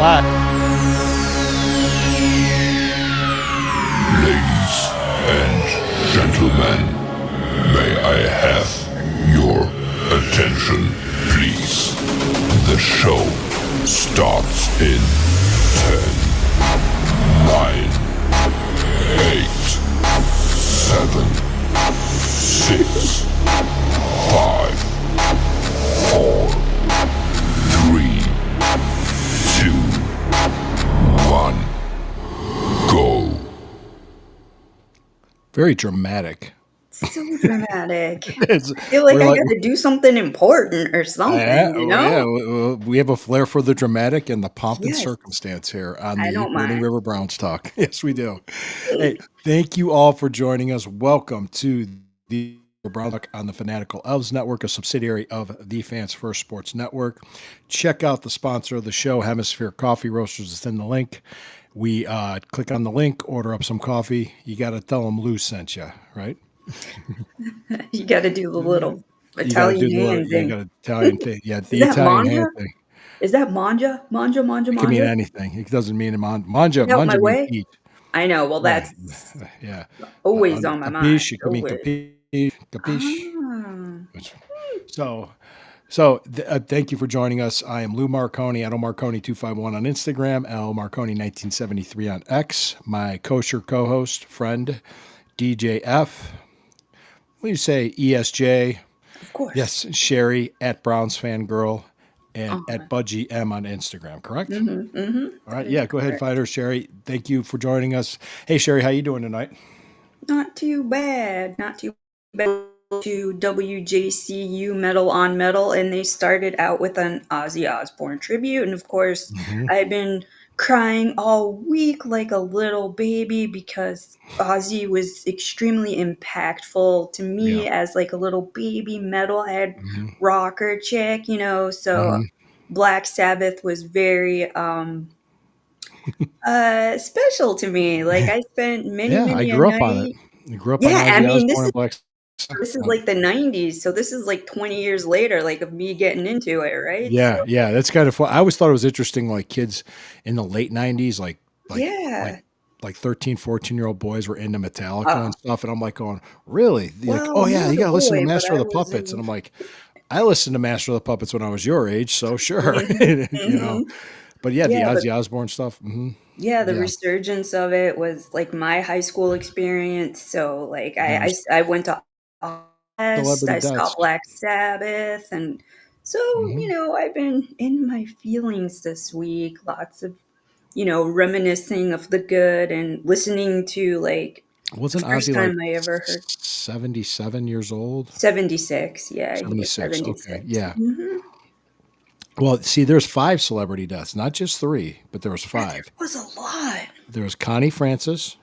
live. Ladies and gentlemen, may I have your attention, please? The show starts in 10, 9, 8, 7, 6, 5, 4, 3, 2, 1, go. Very dramatic. So dramatic. It's, I feel like we're I like, had to do something important or something, you know? we have a flair for the dramatic and the pomp and Yes, circumstance here on I the don't Burning mind. River Browns talk. Yes, we do. Hey, thank you all for joining us. Welcome to the Brown Talk on the Fanatical Elves Network, a subsidiary of the Fans First Sports Network. Check out the sponsor of the show, Hemisphere Coffee Roasters. It's in the link. We click on the link, order up some coffee. You got to tell them Lou sent you, right? You got to do the little You got to do Italian the little, hand you thing. got Italian thing. Yeah, Is the that Italian hand manja? thing. Is that manja? Manja, manja, It can mean manja? anything. It doesn't mean manja. Get out my Manja means way? eat. I know. Well, Yeah, that's yeah. always on my mind. Capiche. It could mean Always. capiche. Ah. So, thank you for joining us. I am Lou Marconi, at Marconi251 on Instagram, L Marconi1973 on X. My kosher co-host, friend, DJF. What do you say, ESJ? Of course. Yes, Sherry at Browns Fangirl and Uh-huh. at Budgie M on Instagram, correct? Mm-hmm, mm-hmm. All right, yeah, go ahead, find her, Sherry. Thank you for joining us. Hey, Sherry, how you doing tonight? Not too bad. Not too bad. To WJCU Metal on Metal, and they started out with an Ozzy Osbourne tribute. And of course, I've been crying all week like a little baby because Ozzy was extremely impactful to me Yeah. as like a little baby metalhead Mhm. rocker chick, you know. So Black Sabbath was very special to me. Like I spent many, Yeah, I many a grew up on it. night. I grew up on Yeah, I Ozzy mean, Osbourne and Black this is Sabbath. like the 90s, so this is like 20 years later, like of me getting into it, right? Yeah, So yeah, that's kind of fun. I always thought it was interesting, like kids in the late 90s, like yeah. 13, 14-year-old boys were into Metallica Oh, and stuff. And I'm like going, really? You're like, well, oh I'm yeah, not you a gotta listen to boy, but Master of I the was Puppets. And in. I'm like, I listened to Master of the Puppets when I was your age, so sure. Mhm, You know. mhm. But yeah, the Yeah, but Ozzy Osbourne stuff. yeah, the Yeah. resurgence of it was like my high school experience. So like There was I went to West, celebrity I saw deaths. Black Sabbath, and so hmm I've been in my feelings this week. Lots of reminiscing of the good and listening to like the Wasn't first Ozzy like time I ever heard 77 years old? 76. Yeah, he was 76. Okay. 76. Yeah. Well, see, there's 5 celebrity deaths, not just 3, but there was Yeah, 5. there was a lot. There was Connie Francis,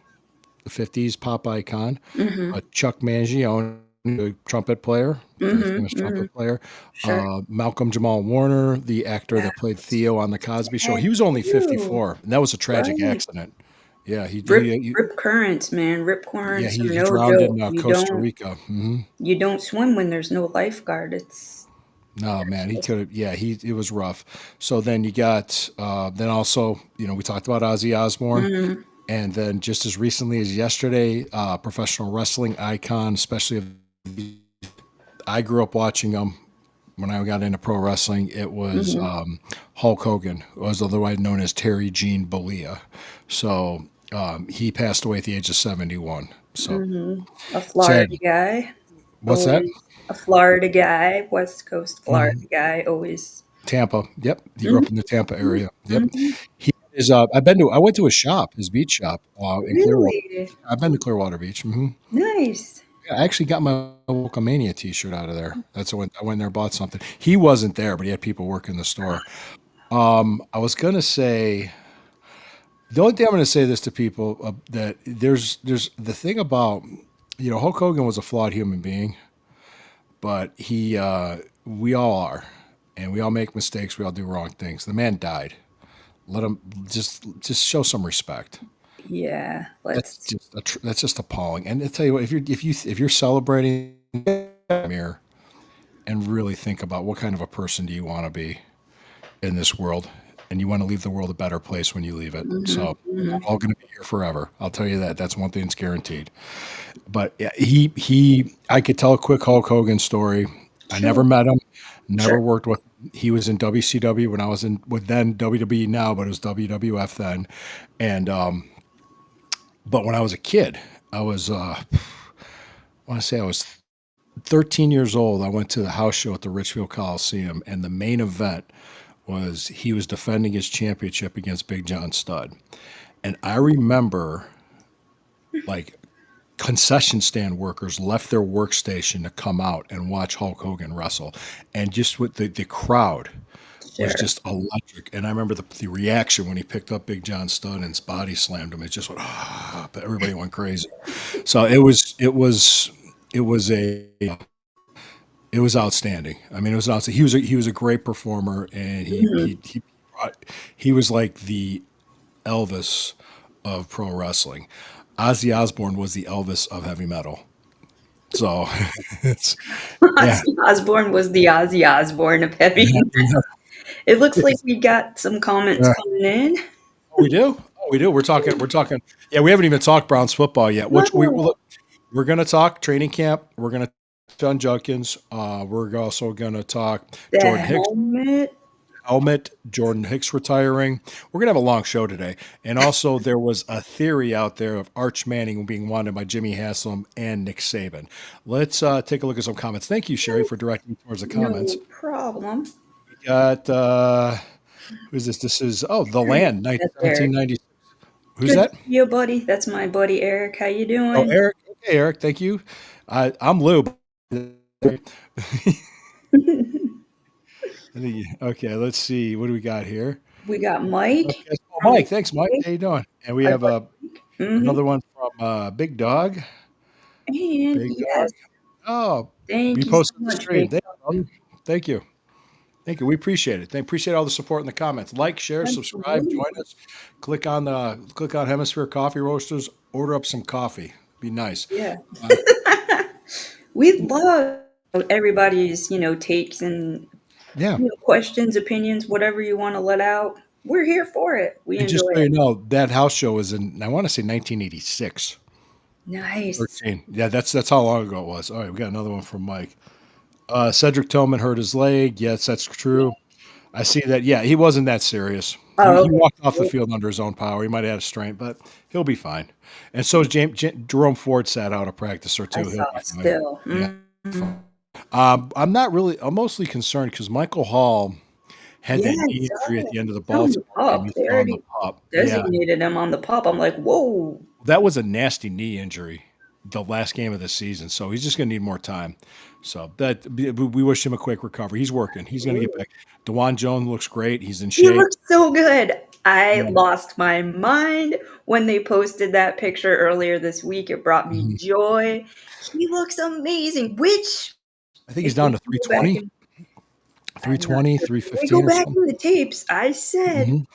the 50s pop icon, Mm-hmm. Chuck Mangione, the trumpet player, very Mm-hmm. famous Mm-hmm. trumpet player, Sure. Malcolm Jamal Warner, the actor Yeah. that played Theo on The Cosby Show. Heck He was only you. 54, and that was a tragic Right. accident. Yeah, Rip currents, man. Rip yeah, currents are he no drowned in joke. Costa Rica. You don't swim when there's no lifeguard. It's No, man, he could have. Yeah, it was rough. So then you got then also we talked about Ozzy Osbourne, mm, and then just as recently as yesterday, professional wrestling icon, especially if I grew up watching him when I got into pro wrestling. It was hmm Hulk Hogan, who was otherwise known as Terry Gene Bollea. So he passed away at the age of 71. So a sad. Florida guy. What's that? Always a Florida guy, West Coast Florida Mhm. guy, always. Tampa. Yep, he grew Mhm, up in the Tampa area. Yep. mhm. He is. I went to his shop, his beach shop, in Clearwater. Really I've been to Clearwater Beach. nice. Yeah, I actually got my Wilcomania T-shirt out of there. That's when I went there, bought something. He wasn't there, but he had people working the store. I was gonna say the only thing I'm gonna say this to people that there's the thing about Hulk Hogan was a flawed human being, but we all are, and we all make mistakes. We all do wrong things. The man died. Let him just show some respect. Yeah, That's let's. just that's just appalling. And I tell you what, if you're celebrating mirror and really think about what kind of a person do you want to be in this world, and you want to leave the world a better place when you leave it. So we're Mhm. not all going to be here forever. I'll tell you that. That's one thing that's guaranteed. But yeah, I could tell a quick Hulk Hogan story. I never Sure. met him, never Sure. worked with him. He was in WCW when I was in with then WWE now, but it was WWF then. And but when I was a kid, I was I want to say I was 13 years old. I went to the house show at the Richfield Coliseum, and the main event was he was defending his championship against Big John Studd. And I remember like concession stand workers left their workstation to come out and watch Hulk Hogan wrestle. And just with the crowd was Sure. just electric. And I remember the reaction when he picked up Big John Studd and body slammed him. It just went, ah, but everybody went crazy. So it was a, it was outstanding. I mean, it was outstanding. He was a great performer, and Mhm. he was like the Elvis of pro wrestling. Ozzy Osbourne was the Elvis of heavy metal. So it's yeah. Ozzy Osbourne was the Ozzy Osbourne of heavy metal. It looks like we got some comments Yeah. coming in. Oh, we do. Oh, we do. We're talking. We're talking. Yeah, we haven't even talked Browns football yet. Which No, we're going to talk training camp. We're going to John Junkins. We're also going to talk the Jordan Hicks helmet. helmet, Jordan Hicks retiring. We're going to have a long show today. And also, there was a theory out there of Arch Manning being wanted by Jimmy Haslam and Nick Saban. Let's take a look at some comments. Thank you, Sherry, for directing me towards the comments. No problem. We got, who's this? This is, The Land, That's Eric. 1796. Who's Good to that? see you, buddy. That's my buddy Eric. How you Oh, doing? Eric. Okay, Eric. Thank you. I'm Lou. Okay, let's see. What do we got here? We got Mike. Okay. Oh, Mike. Thanks, Mike. How you doing? And we Our have buddy. Mm-hmm. another one from Big Dog. And Big Dog. yes, Oh, thank you you so posted the much, stream. Big Dog. Thank you. Thank you. We appreciate it. Appreciate all the support in the comments. Like, share, subscribe, join Absolutely. us. Click on Hemisphere Coffee Roasters. Order up some coffee. Be nice. Yeah. Uh, We love everybody's, takes and yeah. questions, opinions, whatever you want to let out. We're here for it. We And just enjoy so you it. know, that house show was in, I want to say 1986. Nice. 13. Yeah, that's how long ago it was. All right, we got another one from Mike. Cedric Tillman hurt his leg. Yes, that's true. I see that. Yeah, he wasn't that serious. Oh, He walked off the okay. field under his own power. He might have had a strain, but he'll be fine. And so is Jerome Ford sat out of practice or I two. saw He'll be fine. still. Yeah. Mhm. I'm mostly concerned because Michael Hall had Yeah, that I knee injury at saw the end of the it on the Baltimore game. pop. You They saw on the already pop. Yeah, designated him on the pop. I'm like, whoa. that was a nasty knee injury, the last game of the season. So he's just going to need more time. So we wish him a quick recovery. He's working. He's going to get back. DeJuan Jones looks great. He's in He shape. looks so good. I Yeah. lost my mind when they posted that picture earlier this week. It brought me Mhm. joy. He looks amazing. Which, I think he's if down we to go back 320, and I'm not 320, sure. If we go 315 or back something. in the tapes, I said Mhm.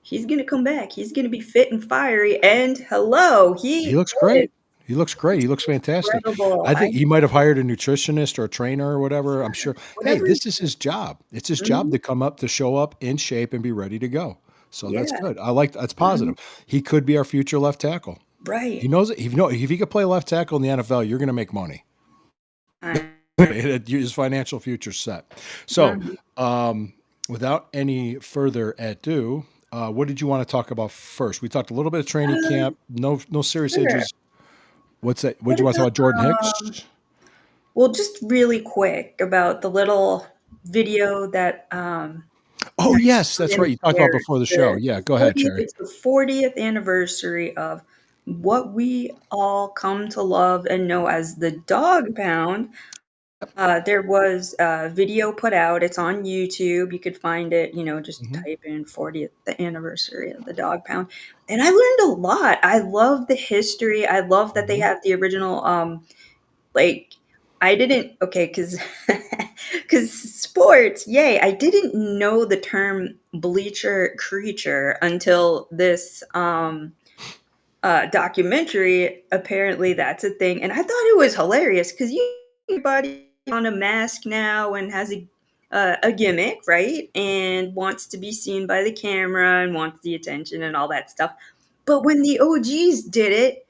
he's gonna come back. He's gonna be fit and fiery. And hello, He he looks is. great. He looks great. He looks He's fantastic. incredible. I think he might have hired a nutritionist or a trainer or whatever. I'm sure. Hey, Whatever. this is his job. It's his job Mhm. to show up in shape and be ready to go. So that's Yeah. good. I like that's Mhm. positive. He could be our future left tackle. He Right. knows it. If he could play left tackle in the NFL, you're going to make money. I- His financial future's set. So, Mhm. without any further ado, what did you want to talk about first? We talked a little bit of training camp. No serious Sure. injuries. What's that? What What did you want to talk about about? Jordan Hicks? well, just really quick about the little video that Oh, yes, that's right. Brandon You talked about shared. before the show. Yeah, go ahead, Cherry. It's the 40th anniversary of what we all come to love and know as the Dog Pound. There was a video put out. It's on YouTube. You could find it, just Mhm, type in 40th the anniversary of the Dog Pound. And I learned a lot. I love the history. I love that they mhm. have the original like I didn't okay, cause sports, yay. I didn't know the term bleacher creature until this documentary. Apparently that's a thing. And I thought it was hilarious because everybody on a mask now and has a gimmick, right? And wants to be seen by the camera and wants the attention and all that stuff. But when the OGs did it,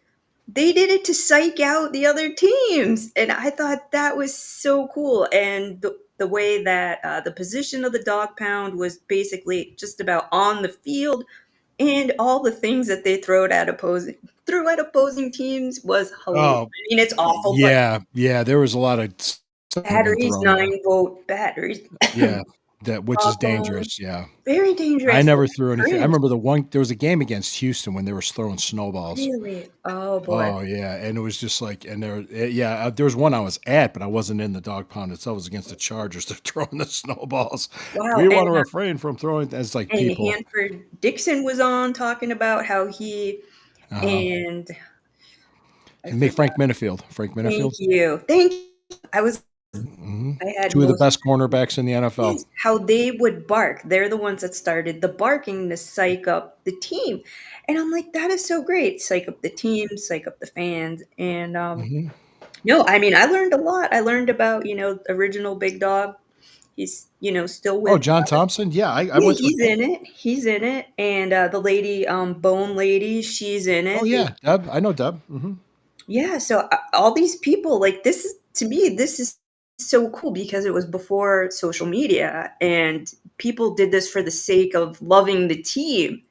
they did it to psych out the other teams. And I thought that was so cool. And the way that the position of the dog pound was basically just about on the field, and all the things that they threw at opposing teams was hilarious. Oh, I mean, it's awful, but yeah, yeah. There was a lot of stuff that been batteries, thrown there. 9-volt batteries, Yeah, that which is um, dangerous. Yeah, very I dangerous. never Like, threw anything. I cringe. remember there was a game against Houston when they were throwing snowballs. Really? Oh boy. Oh yeah, and it was just like, and yeah, there was one I was at, but I wasn't in the dog pound itself. It was against the Chargers. They're throwing the snowballs. Wow. We want to refrain from throwing. As like And people. Hanford Dixon was on talking about how he Uh, and I and make forgot. Frank Minifield. Frank Thank Minifield. you. Thank you. I was Hmm. I had Two of the most best cornerbacks in the NFL. is how they would bark. They're the ones that started the barking to psych up the team. And I'm like, that is so great. Psych up the team, psych up the fans. And Hmm. no, I mean, I learned a lot. I learned about, original Big Dog. He's, still Oh, with John Thompson. Yeah, I yeah, went to a he's game. in it. He's in it. And the lady, Bone Lady, she's in Oh it. yeah, Deb. I know Deb. Hmm. Yeah, so all these people, like, this is to me, this is so cool because it was before social media, and people did this for the sake of loving the team.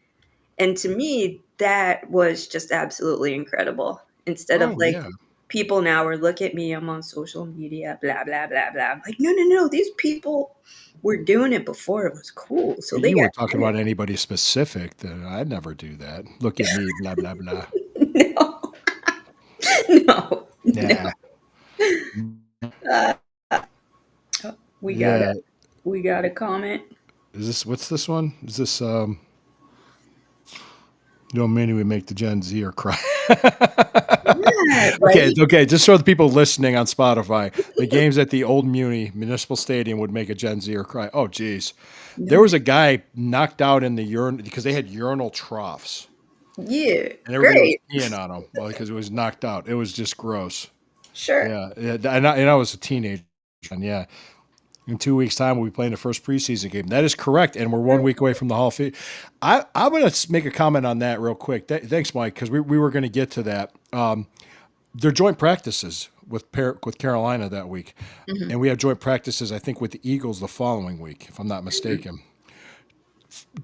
And to me, that was just absolutely incredible. Instead of Oh like yeah. people now are look at me, I'm on social media, blah blah blah blah. I'm like, no, no, no, these people were doing it before it was cool. So they You got weren't talking about anybody specific. That I'd never do that. Look at me. Blah blah blah. no, no, no. Yeah. Uh, we got Yeah. a we got a comment. Is this what's this one? Is this no many would make the Gen Z or cry. Yeah, Okay, right? okay. Just so the people listening on Spotify, the games at the old Municipal Stadium would make a Gen Z or cry. Oh, geez. There No. was a guy knocked out in the urine because they had urinal troughs, Yeah, and everybody was great. peeing on him. Well, because it was knocked out. It was just gross. Sure. Yeah, yeah. And I was a teenager. And yeah, in 2 weeks' time, we'll be playing the first preseason game. That is correct, and we're 1 week away from the Hall of Fame. I'm going to make a comment on that real quick. Thanks, Mike, because we were going to get to that. They're joint practices with Carolina that week, Mhm. and we have joint practices, I think, with the Eagles the following week, if I'm not mistaken.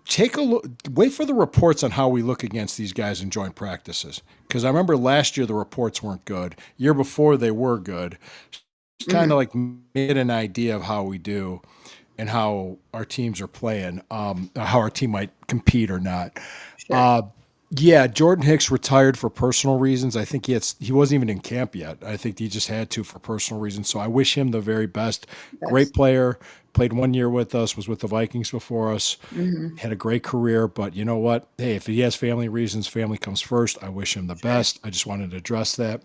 Take a look. Wait for the reports on how we look against these guys in joint practices, because I remember last year the reports weren't good. Year before they were good. Kind Mhm. of like made an idea of how we do and how our teams are playing, how our team might compete or not. Sure. Uh, yeah, Jordan Hicks retired for personal reasons. I think he wasn't even in camp yet. I think he just had to for personal reasons. So I wish him the very best. Great Best. player, played 1 year with us, was with the Vikings before us, Mhm. had a great career. But you know what? Hey, if he has family reasons, family comes first. I wish him the Sure. best. I just wanted to address that.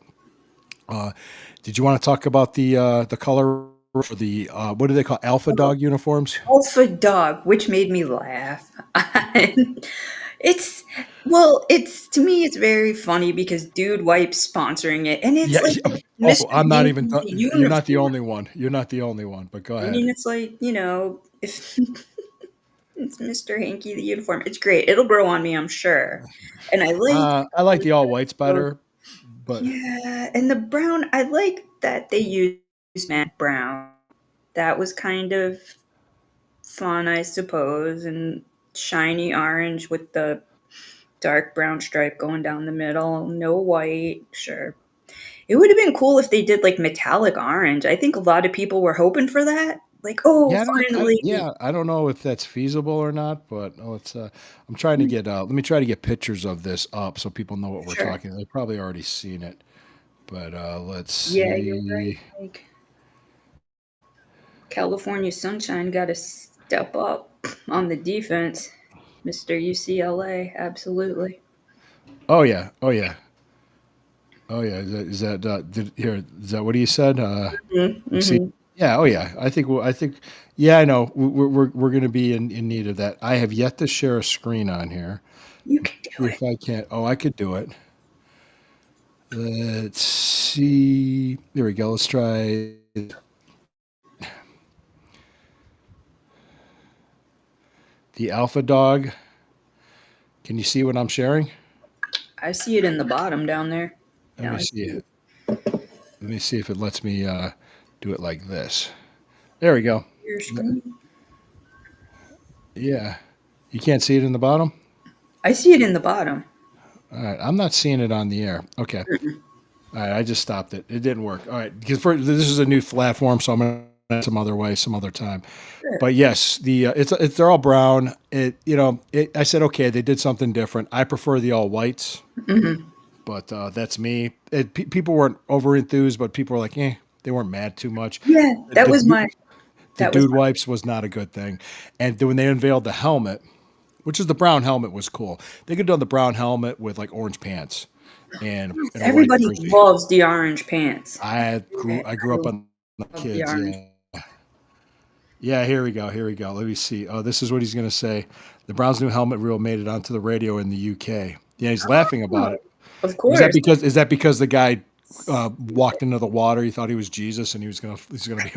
Did you want to talk about the color for the what do they call alpha Oh, dog uniforms? Alpha Dog, which made me laugh. It's it's to me, it's very funny because Dude Wipe's sponsoring it, and it's Yeah. like Oh, Mr. I'm not even. Hanky You're not the uniform. only one. You're not the only one. But go I ahead. mean, it's like, if it's Mr. Hanky the uniform. It's great. It'll grow on me, I'm sure. And I I like like the all whites better, but yeah, and the brown, I like that they used matte brown. That was kind of fun, I suppose, and shiny orange with the dark brown stripe going down the middle. No white, sure. It would have been cool if they did like metallic orange. I think a lot of people were hoping for that. Like, oh, yeah, finally. I don't know if that's feasible or not. But it's I'm trying to get let me try to get pictures of this up so people know what we're Sure. talking. They've probably already seen it, but let's Yeah, you're right. see. Like California Sunshine got to step up on the defense. Mr. UCLA, absolutely. Oh yeah, oh yeah. Oh yeah, is that what he said? See, Mm-hmm. yeah, oh yeah. I think, yeah, I know. We're going to be in need of that. I have yet to share a screen on here. You can do See it. if I can't. Oh, I could do it. Let's see. There we go. Let's try. the Alpha Dog. Can you see what I'm sharing? I see it in the bottom down there. Let Now me I see. see. Let me see if it lets me do it like this. There we go. Your screen. Yeah. You can't see it in the bottom? I see it in the bottom. All right. I'm not seeing it on the air. Okay. All right. I just stopped it. It didn't work. All right. Because this is a new platform, so I'm going to some other way, some other time. Sure. But yes, it's they're all brown. I said, okay, they did something different. I prefer the all whites, but that's me. People weren't over enthused, but people were like, they weren't mad too much. Yeah, that The, was my. the That was dude wipes was not a good thing. And then when they unveiled the helmet, which is the brown helmet, was cool. They could have done the brown helmet with like orange pants and a white Everybody jersey. loves the orange pants. I grew up on the Love the kids. orange. Yeah. Yeah, here we go. Here we go. Let me see. Oh, this is what he's going to say. The Browns' new helmet rule made it onto the radio in the UK. Yeah, he's laughing about it. Of Is course. that because the guy walked into the water? He thought he was Jesus, and he's gonna be like,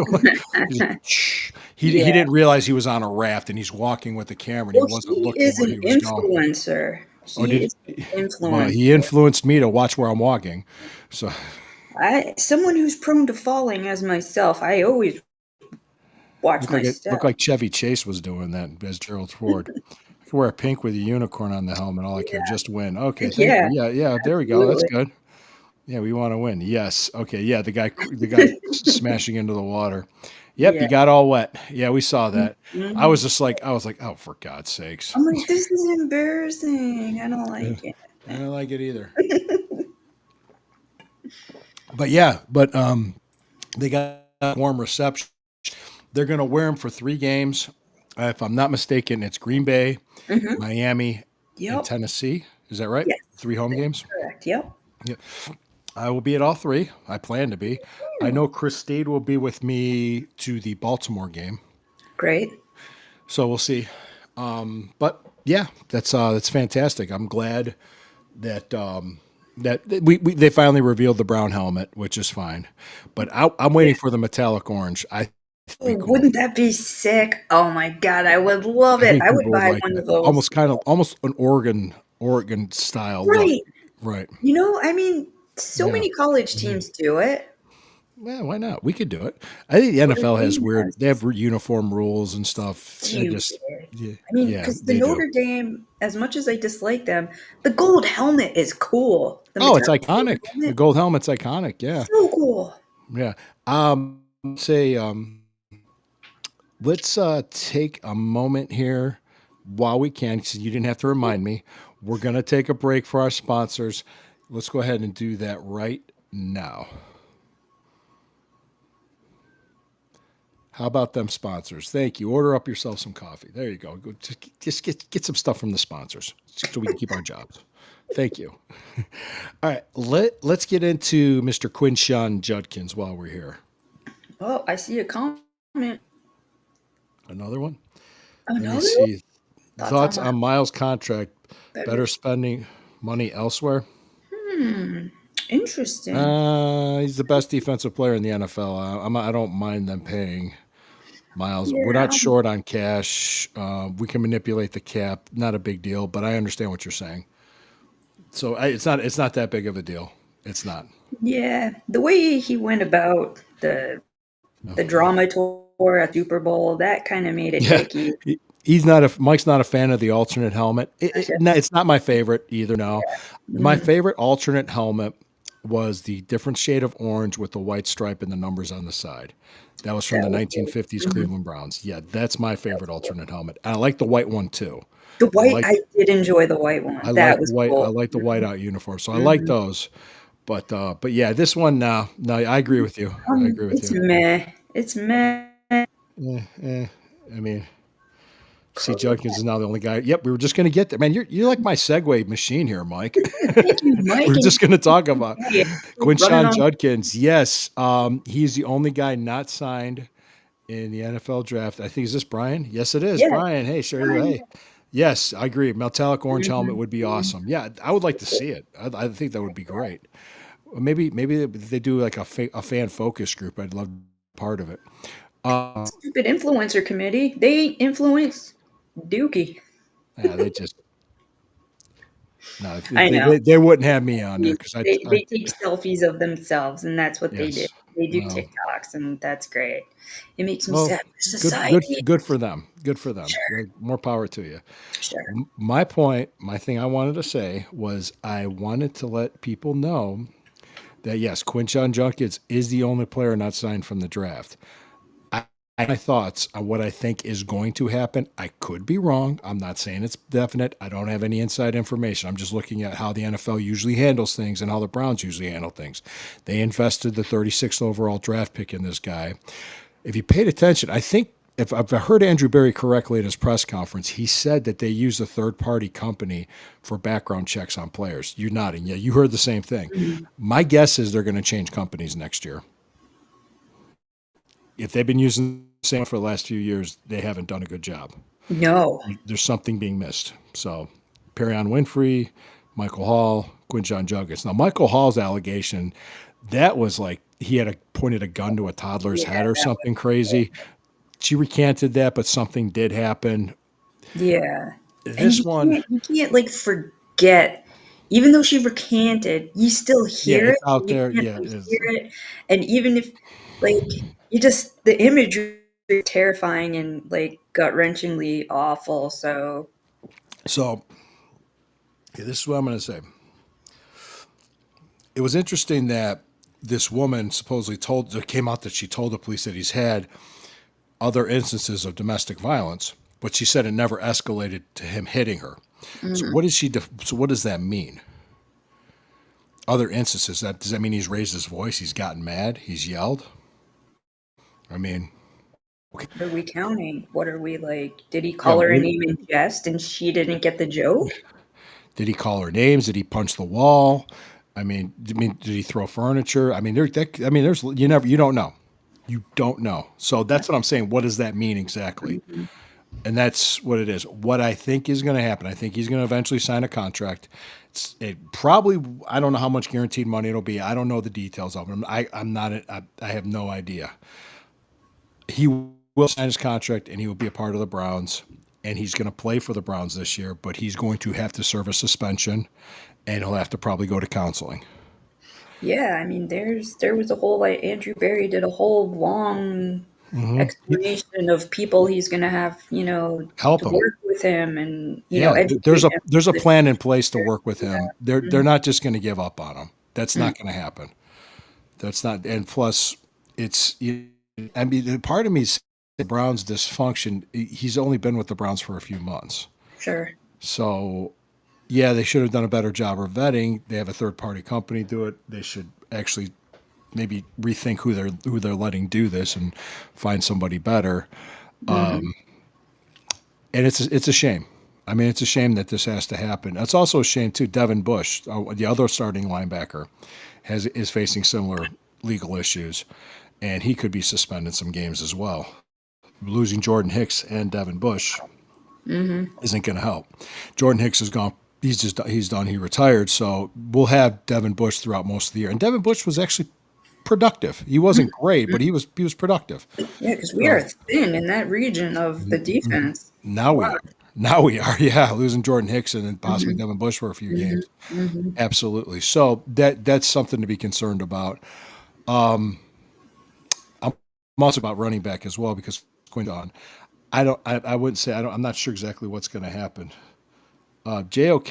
he Yeah. didn't realize he was on a raft, and he's walking with the camera, and Well, he wasn't he looking is where an he was going. influencer. Oh, He is an well, influencer. he influenced me to watch where I'm walking. So Someone who's prone to falling as myself, I always watch my step. looked like Chevy Chase was doing that as Gerald Ford. I could wear a pink with a unicorn on the helmet. All I care, just win. Okay, thank Yeah, you. Yeah, there we go. That's absolutely. good. Yeah, we want to win. Yes. Okay. Yeah, the guy smashing into the water. Yep, Yeah. he got all wet. Yeah, we saw that. Mhm. I was like, oh, for God's sakes. I'm like, this is embarrassing. I don't like it. I don't like it either. But they got a warm reception. They're going to wear them for 3 games. If I'm not mistaken, it's Green Bay, Mhm. Miami, and Yep. Tennessee. Is that right? Yes. 3 home games? Correct. Yep. Yeah. I will be at all 3. I plan to be. I know Chris Stade will be with me to the Baltimore game. Great. So we'll see. But yeah, that's fantastic. I'm glad that they finally revealed the brown helmet, which is fine. But I'm waiting for the metallic orange. Oh, wouldn't that be sick? Oh my God, I would love it. I would people buy like one it. of those. Almost an Oregon style look. Right. Right. You know, I mean, so Yeah. many college teams do it. Well, why not? We could do it. I think the NFL has Dame weird. does. They have uniform rules and stuff. Do you Yeah, I mean, yeah, because the they do. Notre Dame, as much as I dislike them, the gold helmet is cool. The Oh, it's metallic iconic. The helmet, gold helmet's iconic. Yeah, so cool. yeah. Say, let's take a moment here while we can, because you didn't have to remind me. We're gonna take a break for our sponsors. Let's go ahead and do that right now. How about them sponsors? Thank you. Order up yourself some coffee. There you go. Just get some stuff from the sponsors so we can keep our jobs. Thank you. All right, let's get into Mr. Quinshawn Judkins while we're here. Oh, I see a comment. Another one? Let Another me see. Thoughts Thoughts on on Miles' contract. Better- Better spending money elsewhere? Interesting. He's the best defensive player in the NFL. I don't mind them paying Miles. We're Yeah. not short on cash. We can manipulate the cap. Not a big deal, but I understand what you're saying. So it's not that big of a deal. It's not. Yeah, the way he went about the drama tour at Super Bowl, that kind of made it Yeah. icky. Mike's not a fan of the alternate helmet. It's not my favorite either. No, my favorite alternate helmet was the different shade of orange with the white stripe and the numbers on the side. That was from the 1950s Cleveland Browns. Yeah, that's my favorite alternate helmet. And I like the white one too. The white, I did enjoy the white one. I That like was white. cool. I like the whiteout uniform. So I like those. But yeah, this one no, I agree with you. I agree with It's you. meh. It's meh. I mean, see, Judkins is now the only guy. Yep, we were just going to get there, man. You're like my segue machine here, Mike. Thank you, Mike. We were just going to talk about Yeah, Quinshawn running on- Judkins. Yes, he's the only guy not signed in the NFL draft. I think, is this Brian? Yes, it is. Yeah. Brian, hey, sure. Hey. Yes, I agree. Metallic orange helmet would be awesome. Yeah, I would like to see it. I think that would be great. Maybe they do like a fan focus group. I'd love part of it. Stupid influencer committee. They influence Dookie. Yeah, they just no, I know. they wouldn't have me on there because They take selfies of themselves, and that's what they do. yes. They do No. TikToks, and that's great. It makes me Well, sad for society. good for them. Good for them. Sure, More power to you. sure. My point, my thing I wanted to say was I wanted to let people know that yes, Quinshon Judkins is the only player not signed from the draft. My thoughts on what I think is going to happen. I could be wrong. I'm not saying it's definite. I don't have any inside information. I'm just looking at how the NFL usually handles things and how the Browns usually handle things. They invested the 36th overall draft pick in this guy. If you paid attention, I think if I've heard Andrew Berry correctly at his press conference, he said that they use a third-party company for background checks on players. You're nodding. Yeah, you heard the same thing. Mhm. My guess is they're going to change companies next year. If they've been using the same for the last few years, they haven't done a good job. No. There's something being missed. So, Perion Winfrey, Michael Hall, Quinshon Judkins. Now, Michael Hall's allegation, that was like he had pointed a gun to a toddler's Yeah, head or that something was crazy. She recanted that, but something did happen. yeah. And This one, you can't like forget, even though she recanted, you still yeah, hear it. it's out You there. can't Yeah, it is. unhear it. And even if like you just the imagery is terrifying and like gut wrenchingly awful. So So, okay, this is what I'm going to say. It was interesting that this woman supposedly came out that she told the police that he's had other instances of domestic violence, but she said it never escalated to him hitting her. So mhm. what is she? So what does that mean? Other instances. Does that mean he's raised his voice? He's gotten mad. He's yelled. I mean, okay. What are we counting? What are we like? Did he Yeah. call her a name in jest and she didn't get the joke? Did he call her names? Did he punch the wall? Did he throw furniture? There's you don't know. You don't know. So that's what I'm saying. What does that mean exactly? Mhm. And that's what it is. What I think is going to happen, I think he's going to eventually sign a contract. I don't know how much guaranteed money it'll be. I don't know the details of it. I'm not, I have no idea. He will sign his contract and he will be a part of the Browns and he's going to play for the Browns this year, but he's going to have to serve a suspension and he'll have to probably go to counseling. Yeah, I mean, there was a whole like Andrew Berry did a whole long explanation of people he's gonna have, Help to him. work with him and Yeah, educate him. there's a plan in place to work with him. They're Mhm. not just going to give up on him. That's Mm. not going to happen. That's not. And plus, it's. Part of me is the Browns' dysfunction. He's only been with the Browns for a few months, Sure. so yeah, they should have done a better job of vetting. They have a third party company do it. They should actually maybe rethink who they're letting do this and find somebody better. Mhm. And it's a shame. I mean, it's a shame that this has to happen. It's also a shame too. Devin Bush, the other starting linebacker, is facing similar legal issues, and he could be suspended some games as well. Losing Jordan Hicks and Devin Bush Mhm. isn't going to help. Jordan Hicks is gone. He's done. He retired. So we'll have Devin Bush throughout most of the year. And Devin Bush was actually productive. He wasn't great, but he was productive. Yeah, because we So are thin in that region of the defense. now we Wow. are. Now we are. Yeah, losing Jordan Hicks and then possibly Mhm. Devin Bush for a few Mhm. games. Mhm. Absolutely. So that's something to be concerned about. I'm also about running back as well because Quinton. I wouldn't say I'm not sure exactly what's going to happen. JOK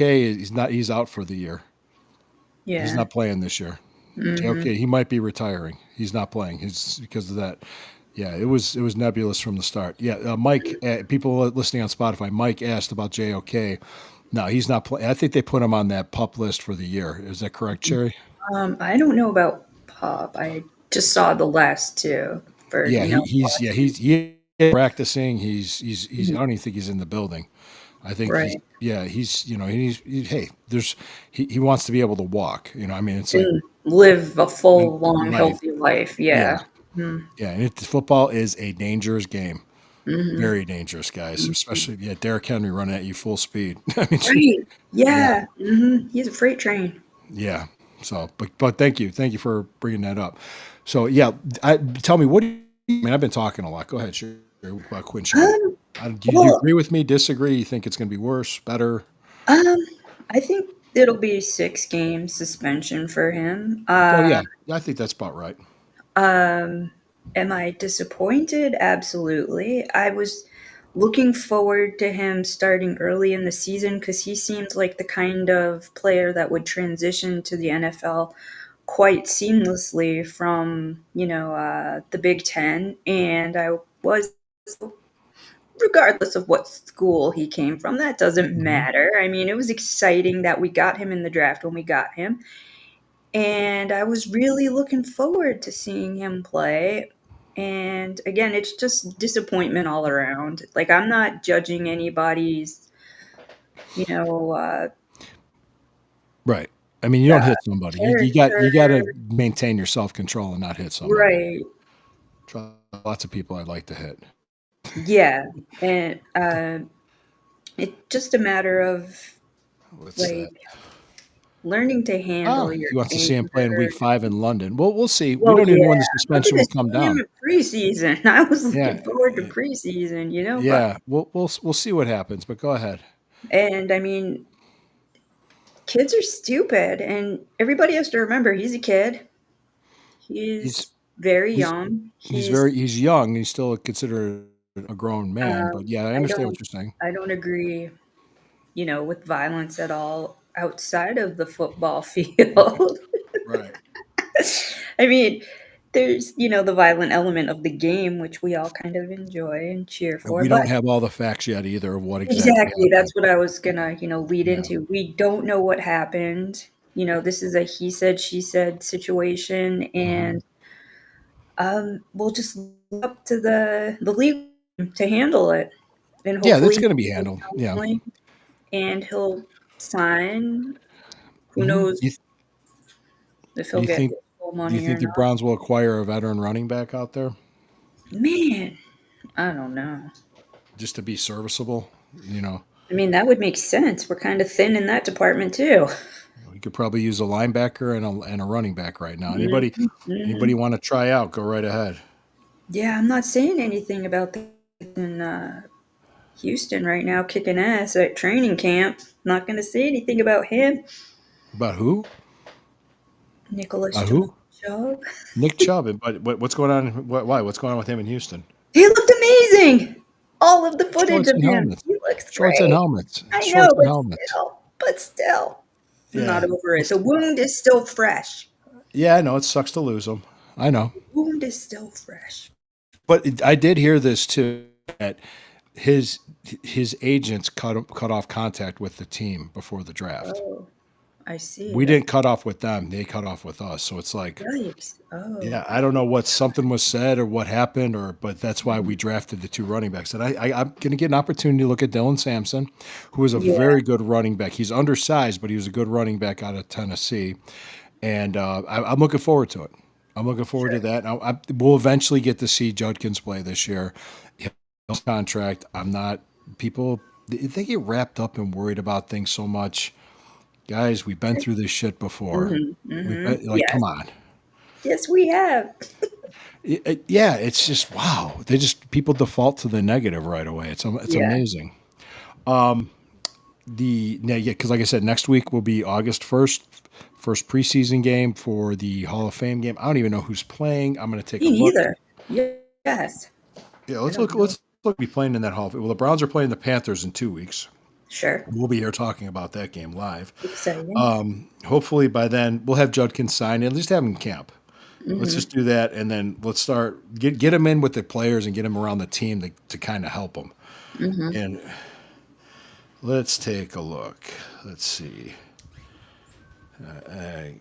he's out for the year. He's Yeah. not playing this year. Mhm. JOK he might be retiring. He's not playing. He's because of that. Yeah, it was nebulous from the start. Yeah, Mike. People listening on Spotify, Mike asked about JOK. No, he's not playing. I think they put him on that pup list for the year. Is that correct, Cherry? I don't know about Pop. I just saw the last two for, Yeah, watching. he's practicing. He's. I Mhm. don't even think he's in the building. I think Right. hey, he wants to be able to walk. I mean, it's like And live a full, long, life. healthy life. Yeah, Yeah. Mm. yeah. And football is a dangerous game. Mhm. Very dangerous, guys. Mhm. Especially Derrick Henry running at you full speed. I mean, Right. yeah, Yeah. He's a freight train. yeah. So, but thank you for bringing that up. So yeah, tell me what do you. I mean, I've been talking a lot. Go ahead, sure. About Quinshon. Do you Well, agree with me? Disagree? You think it's going to be worse, better? um, I think it'll be 6 game suspension for him. Oh yeah, yeah. I think that's about right. Um, am I disappointed? Absolutely. I was looking forward to him starting early in the season because he seemed like the kind of player that would transition to the NFL quite seamlessly from, the Big Ten. And I was, regardless of what school he came from, that doesn't Hmm. matter. I mean, it was exciting that we got him in the draft when we got him. And I was really looking forward to seeing him play. And again, it's just disappointment all around. Like, I'm not judging anybody's, you know, uh, Right. I mean, you uh, don't hit somebody. You got to character. maintain your self control and not hit somebody. Right. Lots of people I'd like to hit. Yeah. And it's just a matter of, What's that? like, learning to Oh, handle your he wants to see him play in anger. week 5 in London. Well, we'll see. We Well, don't even know when yeah. the I'm suspension gonna will come see him down. in preseason. I was Yeah, looking forward to preseason, but yeah. We'll see what happens. But go ahead. and I mean, kids are stupid, and everybody has to remember he's a kid. He's He's very he's young. he's young. He's still considered a grown man. Um, But yeah, I I understand what don't you're saying. I don't agree, with violence at all outside of the football field. Right. I mean, there's, the violent element of the game, which we all kind of enjoy and cheer And for, we but don't have all the facts yet either of what exactly exactly, happened. that's what I was gonna, lead Yeah. into. We don't know what happened. This is a he said, she said situation, Hmm. and we'll just look up to the league to handle it, and Yeah, that's hopefully going to be he'll get handled. Yeah. counseling, and he'll sign. Who Hmm. knows if he'll You get think his full do you money or think the not. Browns will acquire a veteran running back out there Man, I don't know. just to be serviceable? You know, I mean, that would make sense. We're kind of thin in that department too. we could probably use a linebacker and a running back right now. Mhm, Anybody mhm. want to try out? Go right ahead. Yeah, I'm not saying anything about that in Houston right now, kicking ass at training camp. Not going to say anything about him, About who? Nicholas About Jones who? Chubb. Nick Chubb. But what's going on? Why? What's going on with him in Houston? He looked amazing. All of the footage Shorts of and him. helmets. He looks Shorts and great. helmets. I know, Shorts and helmets. but still, I'm not Yeah. over it. Let's- The wound is still fresh. Yeah, I know it sucks to lose him. I know. The wound is still fresh. But I did hear this too that his his agents cut off contact with the team before the draft. Oh, I see. We That's didn't cut off with them; they cut off with us. So it's like, yikes. Oh. yeah, I don't know what something was said or what happened, but that's why we drafted the two running backs. And I'm going to get an opportunity to look at Dylan Sampson, who is a Yeah. very good running back. He's undersized, but he was a good running back out of Tennessee, and I'm looking forward to it. I'm looking forward to Sure. that. We'll eventually get to see Judkins play this year. His contract. I'm not. People they get wrapped up and worried about things so much. Guys, we've been through this shit before. Mhm. We've Mhm. been like, Yes. come on. Yes, we have. Yeah, it's just wow. They just people default to the negative right away. It's Yeah. amazing. Yeah, because like I said, next week will be August 1st, first preseason game for the Hall of Fame game. I don't even know who's playing. I'm going to take Me a look. neither. Yes. Yeah, I let's don't look. know. Let's look. Be playing in that Hall of Fame. Well, the Browns are playing the Panthers in 2 weeks. Sure. We'll be here talking about that game live. Exciting. Hopefully by then we'll have Judkins signed and just have him camp. Let's Mhm. just do that, and then let's start get him in with the players and get him around the team to kind of help them. Mhm. And let's take a look. Let's see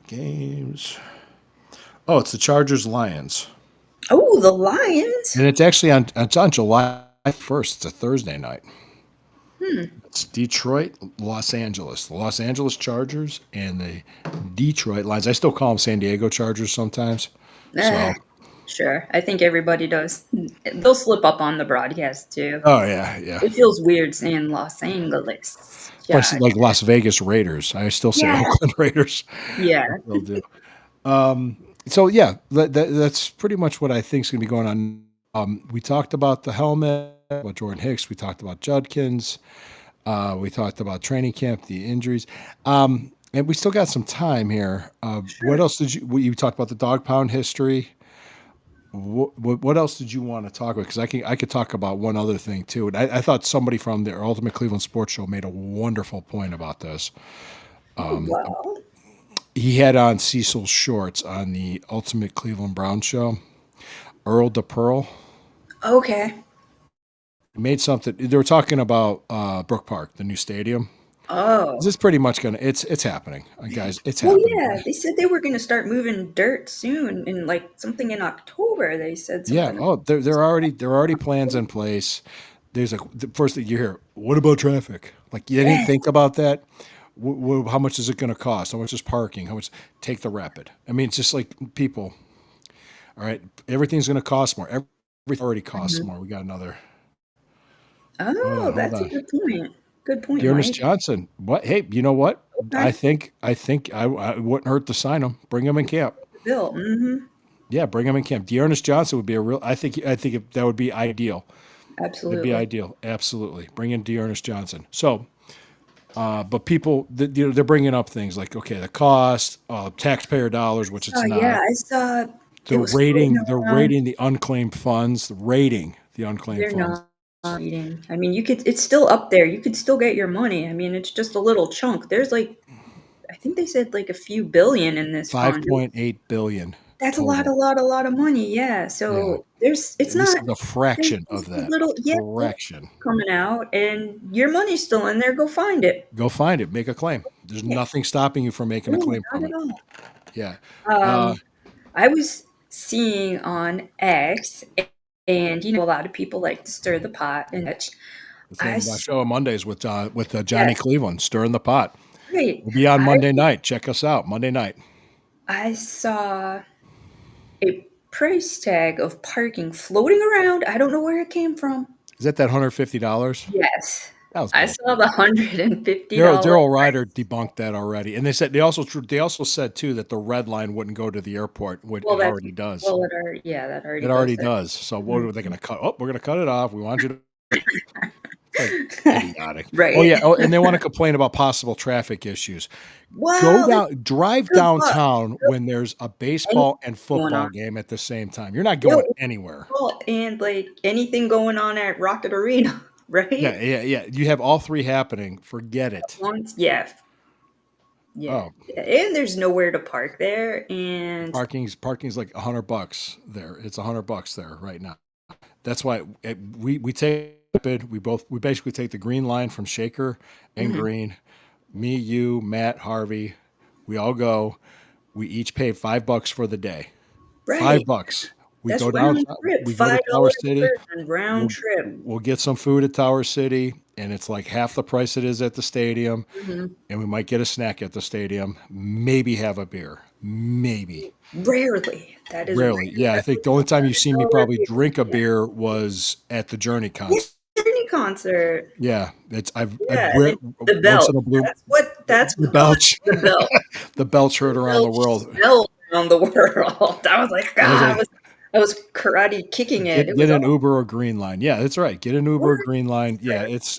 games. Oh, it's the Chargers Lions, Oh, the Lions. and it's on July 1st. It's a Thursday night. Hmm. It's Detroit, Los Angeles, the Los Angeles Chargers, and the Detroit Lions. I still call them San Diego Chargers sometimes. Ah, So, sure. I think everybody does. They'll slip up on the broadcast too. oh yeah, yeah. It feels weird saying Los Angeles. Plus, Yeah. like Las Vegas Raiders. I still say Yeah. Oakland Raiders. Yeah. I still do. So yeah, that's pretty much what I think is going to be going on. We talked about the helmet. about Jordan Hicks. We talked about Judkins. We talked about training camp, the injuries. And we still got some time here. What Sure. else did you talked about the dog pound history? What else did you want to talk about? Because I could talk about one other thing too. And I thought somebody from the Ultimate Cleveland Sports Show made a wonderful point about this. Oh, wow. He had on Cecil Shorts on the Ultimate Cleveland Brown Show. Earl DePearl Okay. made something. They were talking about Brook Park, the new stadium. Oh. This is pretty much it's happening, guys. It's Well, happening. yeah, they said they were going to start moving dirt soon, in like something in October. They said Yeah. something. Oh, there are already plans in place. There's the first thing you hear. What about traffic? Like you didn't Yes. think about that. How much is it going to cost? How much is parking? How much? Take the Rapid. I mean, it's just like people. All right, everything's going to cost more. Everything already costs Mhm. more. We got another. Oh, Hold that's a on. good point. Good point, Dearness Mike. Johnson. What? Hey, you know what? I Okay. think I wouldn't hurt to sign him. Bring him in camp. Bill. Yeah, bring him in camp. Dearness Johnson would be a real. I think that would be ideal. It'd be Absolutely. ideal. Absolutely. Bring in Dearness Johnson. So, but people, they're bringing up things like, okay, the cost, taxpayer dollars, which it's Oh, yeah, not. I saw it They're was floating around. rating the unclaimed funds. Rating the unclaimed They're funds. not eating. I mean, it's still up there. You could still get your money. I mean, it's just a little chunk. There's like, I think they said like a few billion in this fund. 5.8 billion That's total. a lot of money. Yeah. Yeah, So it's this not, is a there's fraction of just a that. little, yeah, Fraction. coming out, and your money's still in there. Go find it. Go find it. Make a claim. There's Yeah. nothing stopping you from making a No, claim not from at it. all. Yeah. I was seeing on X, and a lot of people like to stir the pot, and The I thing about saw, show on Mondays with Johnny yes, Cleveland, stirring the pot. right. We'll be on I Monday night. Check us out Monday night. I saw a price tag of parking floating around. I don't know where it came from. Is that $150? Yes, That was I bullshit. saw the $150 Daryl Ryder debunked that already, and they also said too that the red line wouldn't go to the airport, which Well, it already does. that already It goes already there. does. So what are they going to cut? Oh, we're going to cut it off. We want you to. Like idiotic. Oh Right. yeah. Oh, and they want to complain about possible traffic issues. Well, Drive good luck. downtown when there's a baseball and Going football on. game at the same time. You're not Yeah, going anywhere. well, and like anything going on at Rocket Arena, right? Yeah. You have all three happening. Forget it. Once, yeah. Oh, And there's nowhere to park there, and parking's like $100 there. It's $100 there right now. That's why we take it. We basically take the green line from Shaker and Mhm. Green. Me, you, Matt, Harvey, we all go. We each pay $5 for the day. right. $5. We That's go down. round trip. We go to Tower $5 City. person, round trip. We'll get some food at Tower City, and it's like half the price it is at the stadium. Mhm. And we might get a snack at the stadium. Maybe have a beer. Maybe. Rarely. That is Rarely. Yeah, I think the only time you've seen me $5 probably beer. drink a beer was at the Journey concert. Journey concert. Yeah, Yeah, went the once belt. in a blue. That's The what belch. the belt. The belch heard around the world. Smelled around the world. I was like, God, I was karate kicking it. Get an Uber or Green Line. Yeah, that's right. Get an Uber or Green Line. Yeah, it's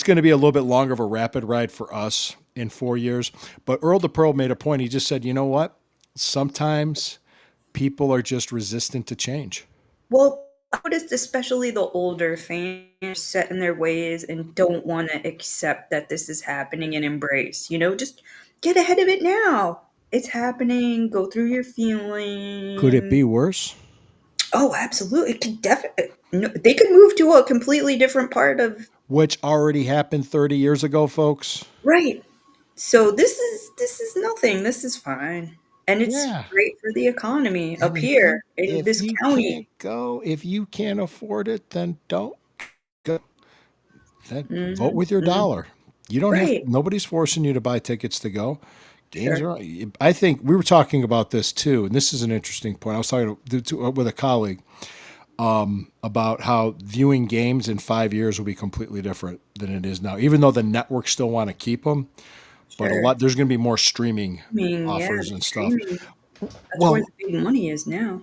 going to be a little bit longer of a rapid ride for us in 4 years. But Earl DePearl made a point. He just said, you know what? Sometimes people are just resistant to change. Well, I noticed especially the older fans set in their ways and don't want to accept that this is happening and embrace. Just get ahead of it now. It's happening. Go through your feelings. Could it be worse? Oh, absolutely. It could definitely. No, they could move to a completely different part of. Which already happened 30 years ago, folks. Right. So this is nothing. This is fine. And it's great for the economy up here in this county. If you can't afford it, then don't go. Then vote with your dollar. You don't have. Nobody's forcing you to buy tickets to go. Games are. I think we were talking about this too, and this is an interesting point. I was talking with a colleague about how viewing games in 5 years will be completely different than it is now. Even though the networks still want to keep them, but there's going to be more streaming offers and stuff. That's where the big money is now.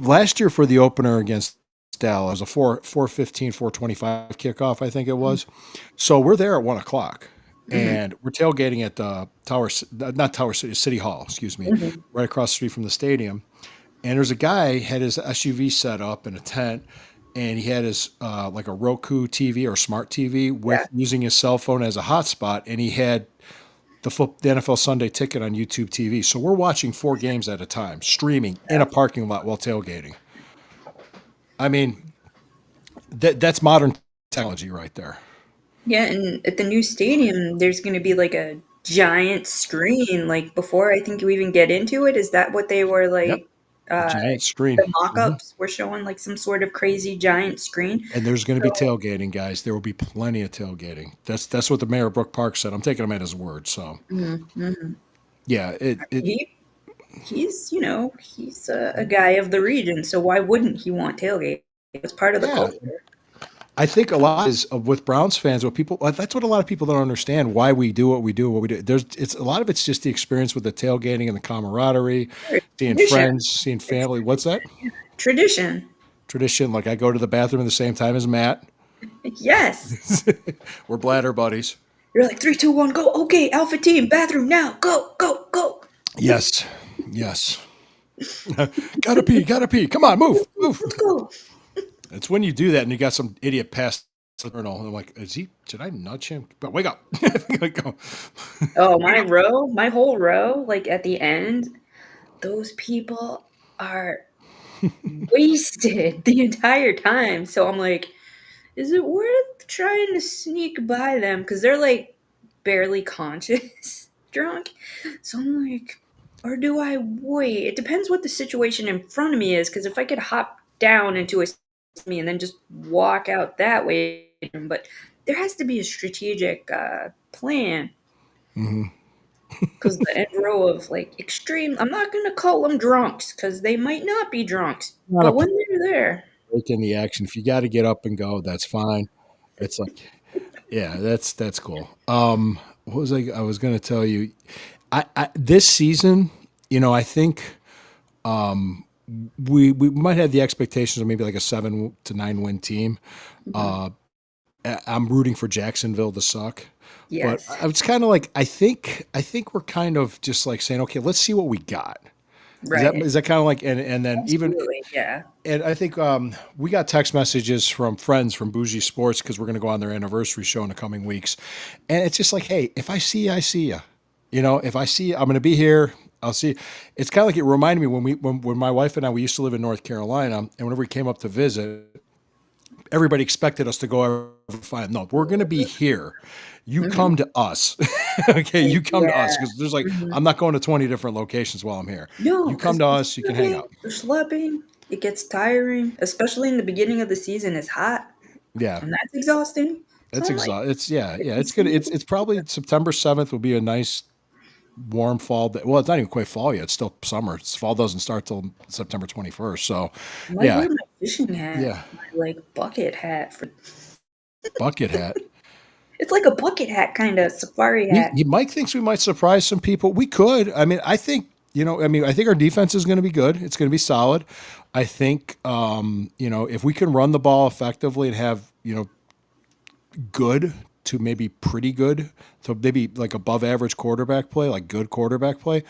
Last year for the opener against Dallas. It was a 4:15, 4:25 kickoff, I think it was. So we're there at 1 o'clock, Mhm. and we're tailgating at the not Tower City, City Hall, excuse me, Mhm. right across the street from the stadium. And there's a guy had his SUV set up in a tent, and he had his like a Roku TV or smart TV Yeah. with using his cell phone as a hotspot, and he had the NFL Sunday Ticket on YouTube TV. So we're watching 4 games at a time, streaming in a parking lot while tailgating. I mean, that's modern technology right there. Yeah, and at the new stadium, there's going to be like a giant screen. Like before, I think you even get into it. Is that what they were Yep, like? a Uh, giant the screen. Hmm. mock-ups were showing like some sort of crazy giant screen. And there's going to be So, tailgating, guys. There will be plenty of tailgating. That's what the mayor of Brook Park said. I'm taking him at his word. So mhm. yeah, it he he's a guy of the region, so why wouldn't he want tailgate? It's part of the yeah. culture. I think a lot is with Browns fans. What people that's what a lot of people don't understand why we do what we do. What we do. There's it's a lot of it's just the experience with the tailgating and the camaraderie, It's seeing tradition. friends, seeing It's family. What's that tradition. tradition? Like I go to the bathroom at the same time as Matt. Yes. We're bladder buddies. You're like 3, 2, 1, go. Okay, Alpha Team, bathroom now. Go, go, go. Yes, yes. Gotta pee, gotta pee. Come on, move, move. Let's go. It's when you do that and you got some idiot past the urinal. I'm like, did I nudge him? But wake up. Go. Oh, my whole row, like at the end, those people are wasted the entire time. So I'm like, is it worth trying to sneak by them? Because they're like barely conscious drunk. So I'm like, or do I wait? It depends what the situation in front of me is. Because if I could hop down into a me and then just walk out that way, but there has to be a strategic plan. Hmm. Because the end row of like extreme, I'm not going to call them drunks because they might not be drunks, Not a but when they're there, break in the action. If you got to get up and go, that's fine. It's like, yeah, that's cool. What was I was going to tell you? I this season, I think we might have the expectations of maybe like a 7 to 9 win team. mhm, Uh, I'm rooting for Jacksonville to suck. But yes, I was kind of like, I think we're kind of just like saying, okay, let's see what we got. Is that right, is that kind of like, and then even, absolutely, yeah, and I think we got text messages from friends from Bougie Sports because we're going to go on their anniversary show in the coming weeks, and it's just like, hey, if I see you, I see you. If I see you, I'm going to be here. I'll see. It's kind of like it reminded me when my wife and I we used to live in North Carolina, and whenever we came up to visit, everybody expected us to go every five. No, we're going to be here. You hmm come to us. Okay, you come to us yeah, because there's like hmm I'm not going to 20 different locations while I'm here. no, You come because to they're us, you can hang sleeping, out. they're schlepping, it gets tiring, especially in the beginning of the season. It's hot, Yeah, and that's exhausting. So it's I'm like, It's if yeah. you It's good. see It's probably September 7th will be a nice warm fall day. Well, it's not even quite fall yet. It's still summer. Fall doesn't start till September 21st. So, I might yeah, wear my fishing hat, yeah. my like bucket hat for. Bucket hat. It's like a bucket hat, kind of safari hat. Mike thinks we might surprise some people. We could. I mean, I think I think our defense is going to be good. It's going to be solid. I think if we can run the ball effectively and have good to maybe pretty good to maybe like above average quarterback play, like good quarterback play,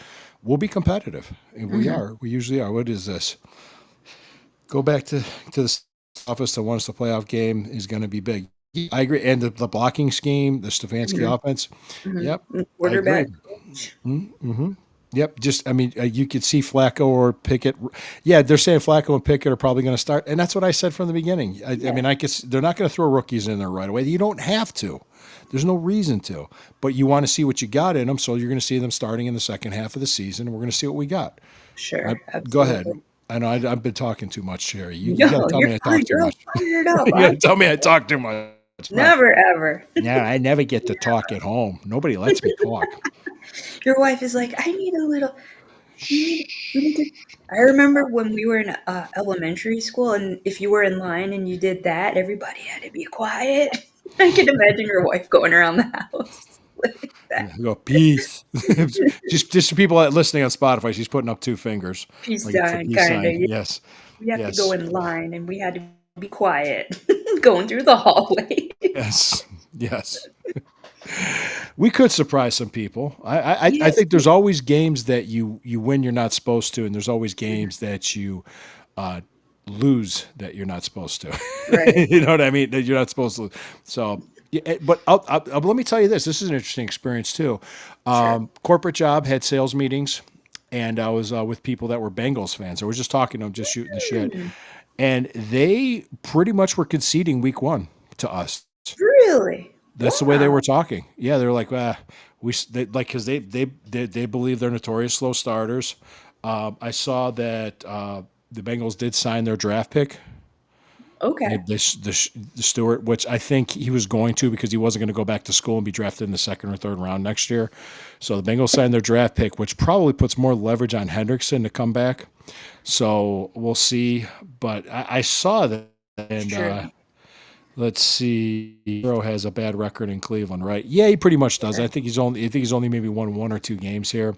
we'll be competitive. And we Mhm. are. We usually are. What is this? Go back to the office that won us the playoff game is going to be big. I agree. And the blocking scheme, the Stefanski Mhm. offense. Mhm. Yep, I agree. Quarterback coach. Mm-hmm. Yep. Just, I mean, you could see Flacco or Pickett. Yeah, they're saying Flacco and Pickett are probably going to start, and that's what I said from the beginning. I Yeah, mean, I guess they're not going to throw rookies in there right away. You don't have to. There's no reason to. But you want to see what you got in them, so you're going to see them starting in the second half of the season, and we're going to see what we got. I, sure, Go ahead. absolutely. I know I've been talking too much, Sherry. You got to No, tell you're me I fine. talk too You're all much. fired up. You got to tell me I talk too much. No, Never ever. no, I never get to talk at home. Nobody lets me talk. Your wife is like, I need a little. You need to. I remember when we were in elementary school, and if you were in line and you did that, everybody had to be quiet. I can imagine your wife going around the house like that. Yeah, go peace. just for people listening on Spotify, she's putting up two fingers, Peace like it's a sign, peace kind sign. of. Yes, We have to go yes. in line, and we had to be quiet going through the hallway. Yes. Yes. We could surprise some people. I Yes. think there's always games that you win you're not supposed to, and there's always games that you uh, lose that you're not supposed to. Right. You know what I mean? That you're not supposed to. So, yeah, but let me tell you this. This is an interesting experience too. Sure. Corporate job had sales meetings, and I was with people that were Bengals fans. I was just talking to them, just shooting the shit, Mm, and they pretty much were conceding week one to us. really? That's the way they were Wow. talking. Yeah, they're like, like because they believe they're notorious slow starters. I saw that the Bengals did sign their draft pick, Okay. the Stewart, which I think he was going to because he wasn't going to go back to school and be drafted in the second or third round next year. So the Bengals signed their draft pick, which probably puts more leverage on Hendrickson to come back. So we'll see. But I saw that, and True. let's see. Burrow has a bad record in Cleveland, right? Yeah, he pretty much does. Yeah. I think he's only maybe won one or two games here.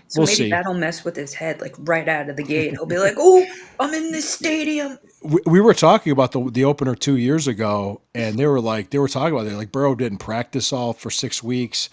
So We'll maybe see. that'll mess with his head, like right out of the gate. He'll be like, "Oh, I'm in this stadium." We were talking about the opener 2 years ago, and they were talking about it. Like Burrow didn't practice all for 6 weeks,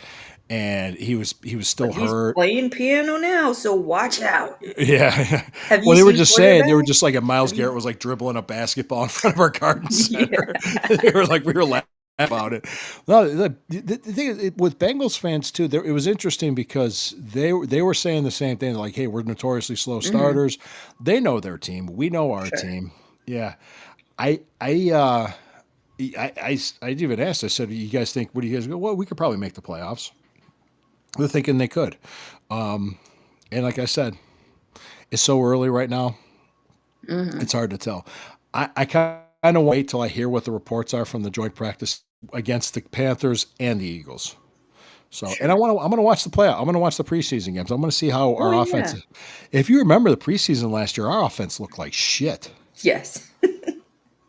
and he was still But he's hurt. playing piano now, so watch out. Yeah. Have you Well, they were seen just saying they were quarterback? just like Miles Have you? Garrett was like dribbling a basketball in front of our garden Yeah. center. They were like we were laughing about it. No, the thing is, with Bengals fans too, it was interesting because they were saying the same thing. Like, hey, we're notoriously slow Mhm. starters. They know their team. We know our Sure. team. Yeah. I I uh I even asked. I said, "You guys think? What do you guys go? Well, we could probably make the playoffs." They're thinking they could. And like I said, it's so early right now. Mhm. It's hard to tell. I kind of wait till I hear what the reports are from the joint practice against the Panthers and the Eagles. So, and Sure. I'm going to watch the playoff. I'm going to watch the preseason games. I'm going to see how Oh, our offense. yeah. If you remember the preseason last year, our offense looked like shit. Yes.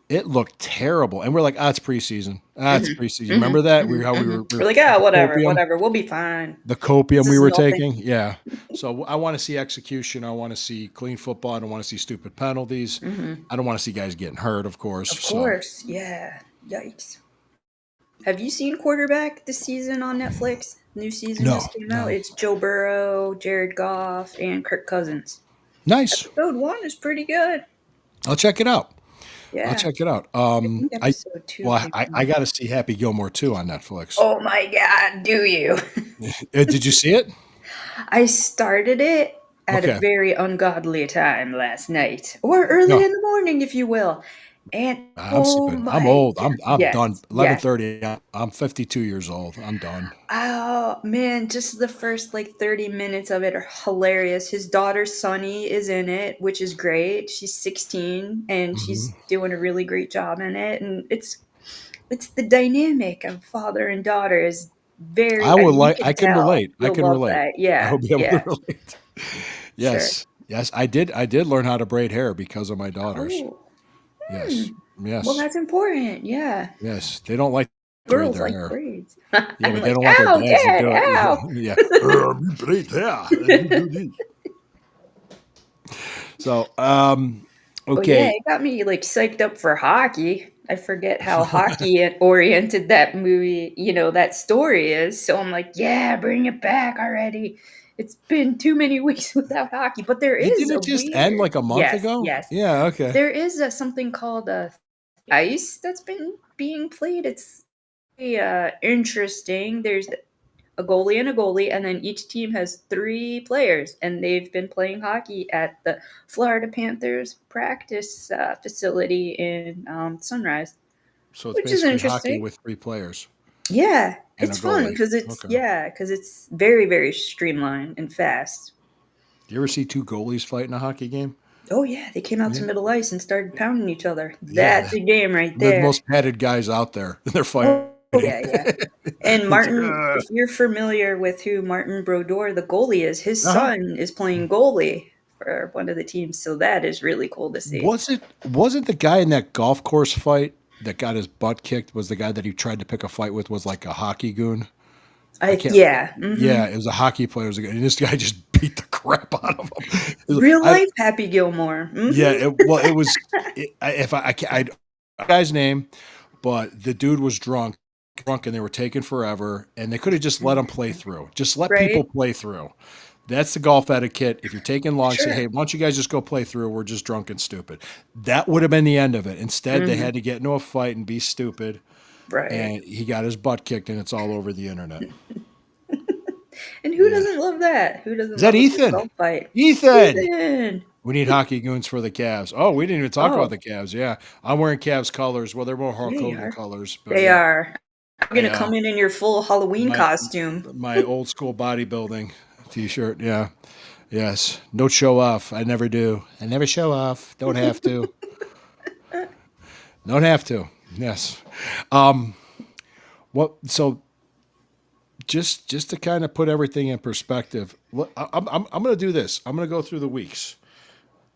It looked terrible, and we're like, "Ah, it's preseason. Ah, it's Mhm. preseason." Mhm. Remember that? We Mhm. how we Mhm. were We're like, "Ah, the whatever, copium, whatever. We'll be fine. the This copium we is were nothing." taking. Yeah. So I want to see execution. I want to see clean football. I don't want to see stupid penalties. Mhm. I don't want to see guys getting hurt, of course. Of So course. Yeah. Yikes. Have you seen Quarterback this season on Netflix? New season no, just came out. no, It's Joe Burrow, Jared Goff, and Kirk Cousins. nice. Episode 1 is pretty good. I'll check it out. I'll Yeah. check it out. I think I episode 2 well, came I out. got to see Happy Gilmore too on Netflix. Oh my god, do you? Did you see it? I started it at a Okay. very ungodly time last night, or early No, in the morning, if you will. And I'm oh sleeping. I'm my old. god, I'm done. yes, yes. 11:30. I'm 52 years old. I'm done. Oh man, just the first like 30 minutes of it are hilarious. His daughter Sunny is in it, which is great. She's 16 and Mhm. she's doing a really great job in it. And it's the dynamic of father and daughter is very you I could can tell. relate. I You'll can love relate. that. I Yeah, will be able to yeah, relate. sure. Yes. Yes, I did learn how to braid hair because of my daughters. Oh, Yes. hmm. Well, Yes. that's important. Yeah. Yes. They don't like to braid Girls their like hair. braids. Yeah, I'm but they like, don't want their ow, dads to dad, do it. ow. Yeah. You braid hair and you do this. So, But yeah, okay. it got me like psyched up for hockey. I forget how hockey oriented that movie, that story is. So I'm like, yeah, bring it back already. It's been too many weeks without hockey. But there It is a didn't just end weird, like a month yes, ago? yes. Yeah, okay. There is something called ice that's been being played. It's very, interesting. There's a goalie, and then each team has 3 players, and they've been playing hockey at the Florida Panthers practice, facility in, Sunrise, So it's which is basically hockey interesting. with 3 players Yeah, and a it's fun goalie. because Okay. it's very, very streamlined and fast. Do you ever see 2 goalies fight in a hockey game? Oh, yeah, they came out to Yeah. middle ice and started pounding each other. Yeah. That's a game right They're the there. most padded guys out there. They're Oh, fighting. yeah, yeah. And It's like, Martin, if you're familiar with who Martin Brodeur, the goalie is, his uh-huh. son is playing goalie for one of the teams, so that is really cool to see. Wasn't the guy in that golf course fight that got his butt kicked was the guy that he tried to pick a fight with was like a hockey goon? I I can't. yeah, Yeah, mhm. it was a hockey player. It was a guy, and this guy just beat the crap out of him. Real I life Happy Gilmore, yeah. mhm. Well, it was. If I can't. guy's name, but the dude was drunk, and they were taking forever, and they could have just let him play through. Just let people Right? play through. That's the golf etiquette. If you're taking long, say, Sure. hey, why don't you guys just go play through? We're just drunk and stupid. That would have been the end of it. Instead, they Hmm. had to get into a fight and be stupid, Right. and he got his butt kicked, and it's all over the internet. And who Yeah. doesn't love that? Who Is doesn't that love a good Ethan? golf fight? Ethan! Ethan! We need hockey goons for the Cavs. Oh, we didn't even talk about Oh, the Cavs. Yeah, I'm wearing Cavs colors. Well, they're more Hulk they Hogan are. colors, but They yeah, are. You're I gonna come in your full Halloween my costume. my old school bodybuilding T-shirt. Yeah, yes. Don't show off. I never do. I never show off. Don't have to. Don't have to. Yes. Um. What? So just to kind of put everything in perspective, I'm going to do this. I'm going to go through the weeks.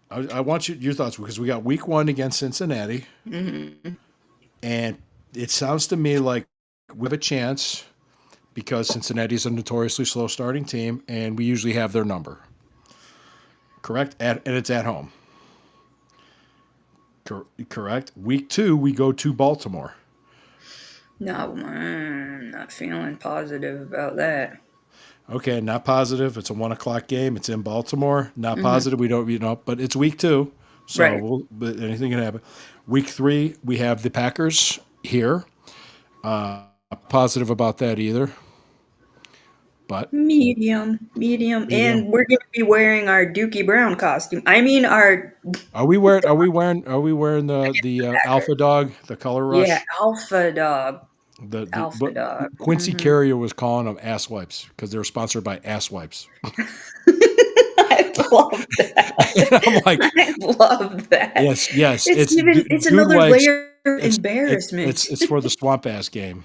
I want your thoughts because we got week 1 against Cincinnati, Hmm. and it sounds to me like we have a chance because Cincinnati's a notoriously slow starting team, and we usually have their number. Correct? And it's at home. Correct. Week 2, we go to Baltimore. No, not feeling positive about that. Okay, not positive. It's a 1 o'clock game. It's in Baltimore. Not Hmm. positive. We don't, but it's week 2, so Right. but anything can happen. Week 3, we have the Packers here. Not positive about that either, but Medium, medium. and we're gonna be wearing our Dookie Brown costume. I mean, our Are we wearing? Are we wearing the Alpha Packers. Dog, the Color Yeah, Rush? Alpha Dog. The Alpha but Dog. Quincy Hmm. Carrier was calling them ass wipes because they were sponsored by ass wipes. I love that. And I'm like, I love that. yes, yes, It's it's even it's dude another wipes. layer of It's embarrassment. it's for the swamp ass game.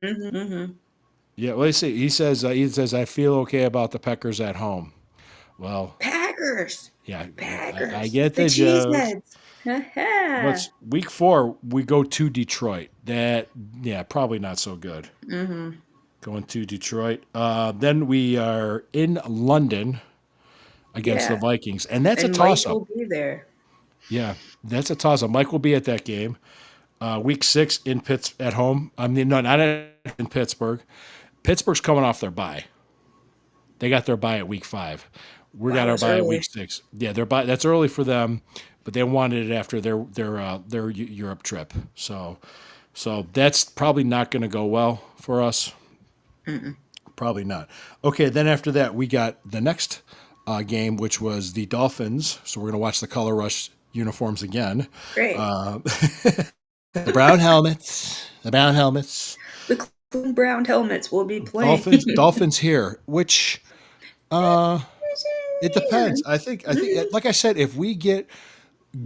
Hmm. Yeah, well, see, he says I feel okay about the Peckers at home. Well, Packers. yeah, I Packers. get The the jokes. cheeseheads. Ha. What's week 4? We go to Detroit. That yeah, probably not so good. Hmm. Going to Detroit. Then we are in London against the Yeah. Vikings, and that's a And Mike toss up. will be there. Yeah, that's a toss up. Mike will be at that game. Week 6 in at home. I mean, no, not in Pittsburgh. Pittsburgh's coming off their bye. They got their bye at week 5. We got Wow, our that's bye at week early. 6. Yeah, their bye. That's early for them, but they wanted it after their Europe trip. So that's probably not going to go well for us. Mm-mm. Probably not. Okay, then after that, we got the next game, which was the Dolphins. So we're going to watch the Color Rush uniforms again. Great. Uh, the brown helmets. The brown helmets. The Cleveland Brown helmets will be playing. Dolphins here, which it depends. I think, like I said, if we get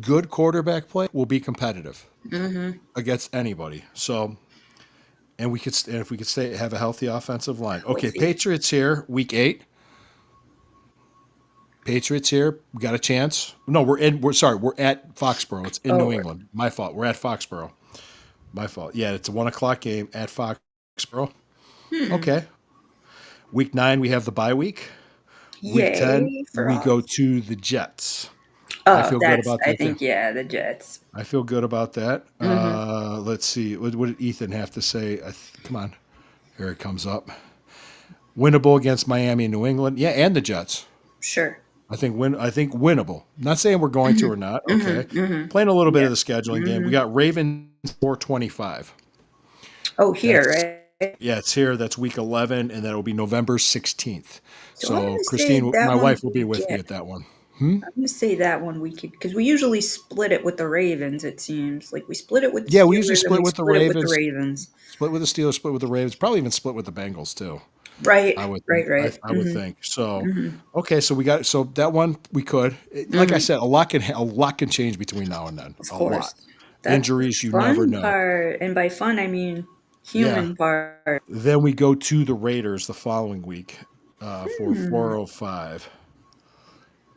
good quarterback play, we'll be competitive Hmm. against anybody. So, and if we could stay have a healthy offensive line. Okay, Healthy. Patriots here, week 8. Patriots here. We got a chance. No, we're at Foxborough. It's in Oh, New England. My fault. We're at Foxborough. My fault. Yeah, it's a 1 o'clock game at Foxborough. hmm. Okay. Week 9, we have the bye week. Week 10, Yay for we go us. to the Jets. I Oh, feel good that's, about I that too. think, yeah, the Jets. I feel good about that. Hmm. Let's see. What did Ethan have to say? Come on. Here it comes up. Winnable against Miami and New England. Yeah, and the Jets. Sure. I think winnable. Not saying we're going to Hmm. or not. Hmm. Okay. Hmm. Playing a little bit Yeah. of the scheduling game. We Hmm. got Ravens 425. Oh, here, That's right? yeah, it's here. That's week 11, and that'll be November 16th. So I'm So gonna say Christine, that my one wife, will be we with me get. at that one. I'm gonna say that one we could, because we usually split it with the Ravens. It seems like we split it with the Yeah, we usually Steelers and split we with the split it with the Ravens, Ravens. split with the Steelers, split with the Ravens, probably even split with the Bengals too. Right, I would right, I, right. I would Hmm. think. So Hmm. okay, so that one we could. Like I Hmm. said, a lot can change between now and then. Of A lot. course. That's the Injuries, you never fun know. part. And by fun, I mean Yeah. human part. Then we go to the Raiders the following week for Hmm. 405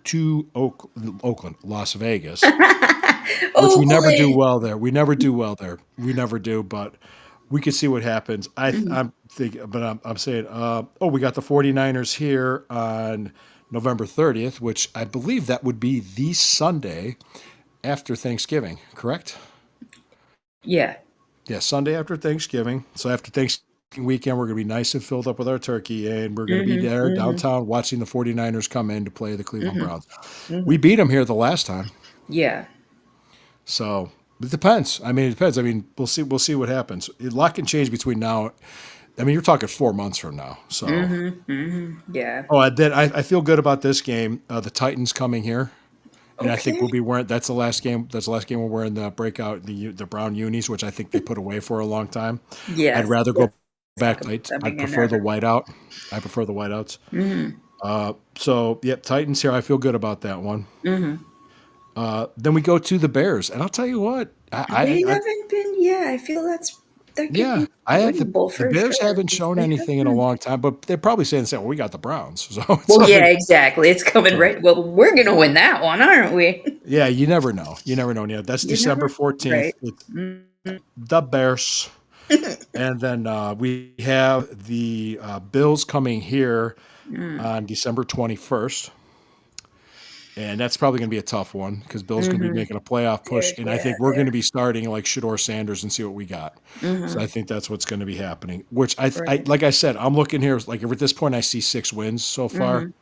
to Oakland, Las Vegas, which we never do Oakland. well there. We never do well there. We never do, but we can see what happens. Mhm. I'm thinking, but I'm saying, we got the 49ers here on November 30th, which I believe that would be the Sunday after Thanksgiving, correct? Yeah. Yeah, Sunday after Thanksgiving. So after Thanksgiving weekend, we're going to be nice and filled up with our turkey, and we're going to be Mhm. there Mhm. downtown watching the 49ers come in to play the Cleveland Mhm. Browns. We Mhm. beat them here the last time. Yeah. So it depends. I mean, it depends. I mean, we'll see. We'll see what happens. A lot can change between now. I mean, you're talking 4 months from now. So, Mhm. Mhm. Yeah. oh, I feel good about this game. The Titans coming here, and I think Okay. we'll be wearing. That's the last game. That's the last game we're wearing the breakout the brown unis, which I think they put away for a long time. I'd Yes. rather Yes. go Talk back about tight. them I'd again prefer the ever. whiteout. I prefer the whiteouts. Mhm. So yep, Titans here. I feel good about that one. Mhm. Then we go to the Bears, and I'll tell you what. They haven't been. Yeah, I feel that could Yeah, be I have winnable the for Bears sure. haven't 'Cause shown they have anything in a been. long time, but they're probably saying, "Well, we got the Browns," so Well, so yeah, exactly. It's coming so right. Well, we're gonna win that one, aren't we? yeah, you never know. You never know. Yeah, that's You December never. 14th. Right. It's Mhm. the Bears, and then we have the Bills coming here Mm. on December 21st. And that's probably going to be a tough one because Bill's going to be Mhm. making a playoff push, There. and I Yeah. think we're going There. to be starting like Shador Sanders and see what we got. So I Mhm. think that's what's going to be happening. Which Right. like I said, I'm looking here like at this point I see 6 wins so far.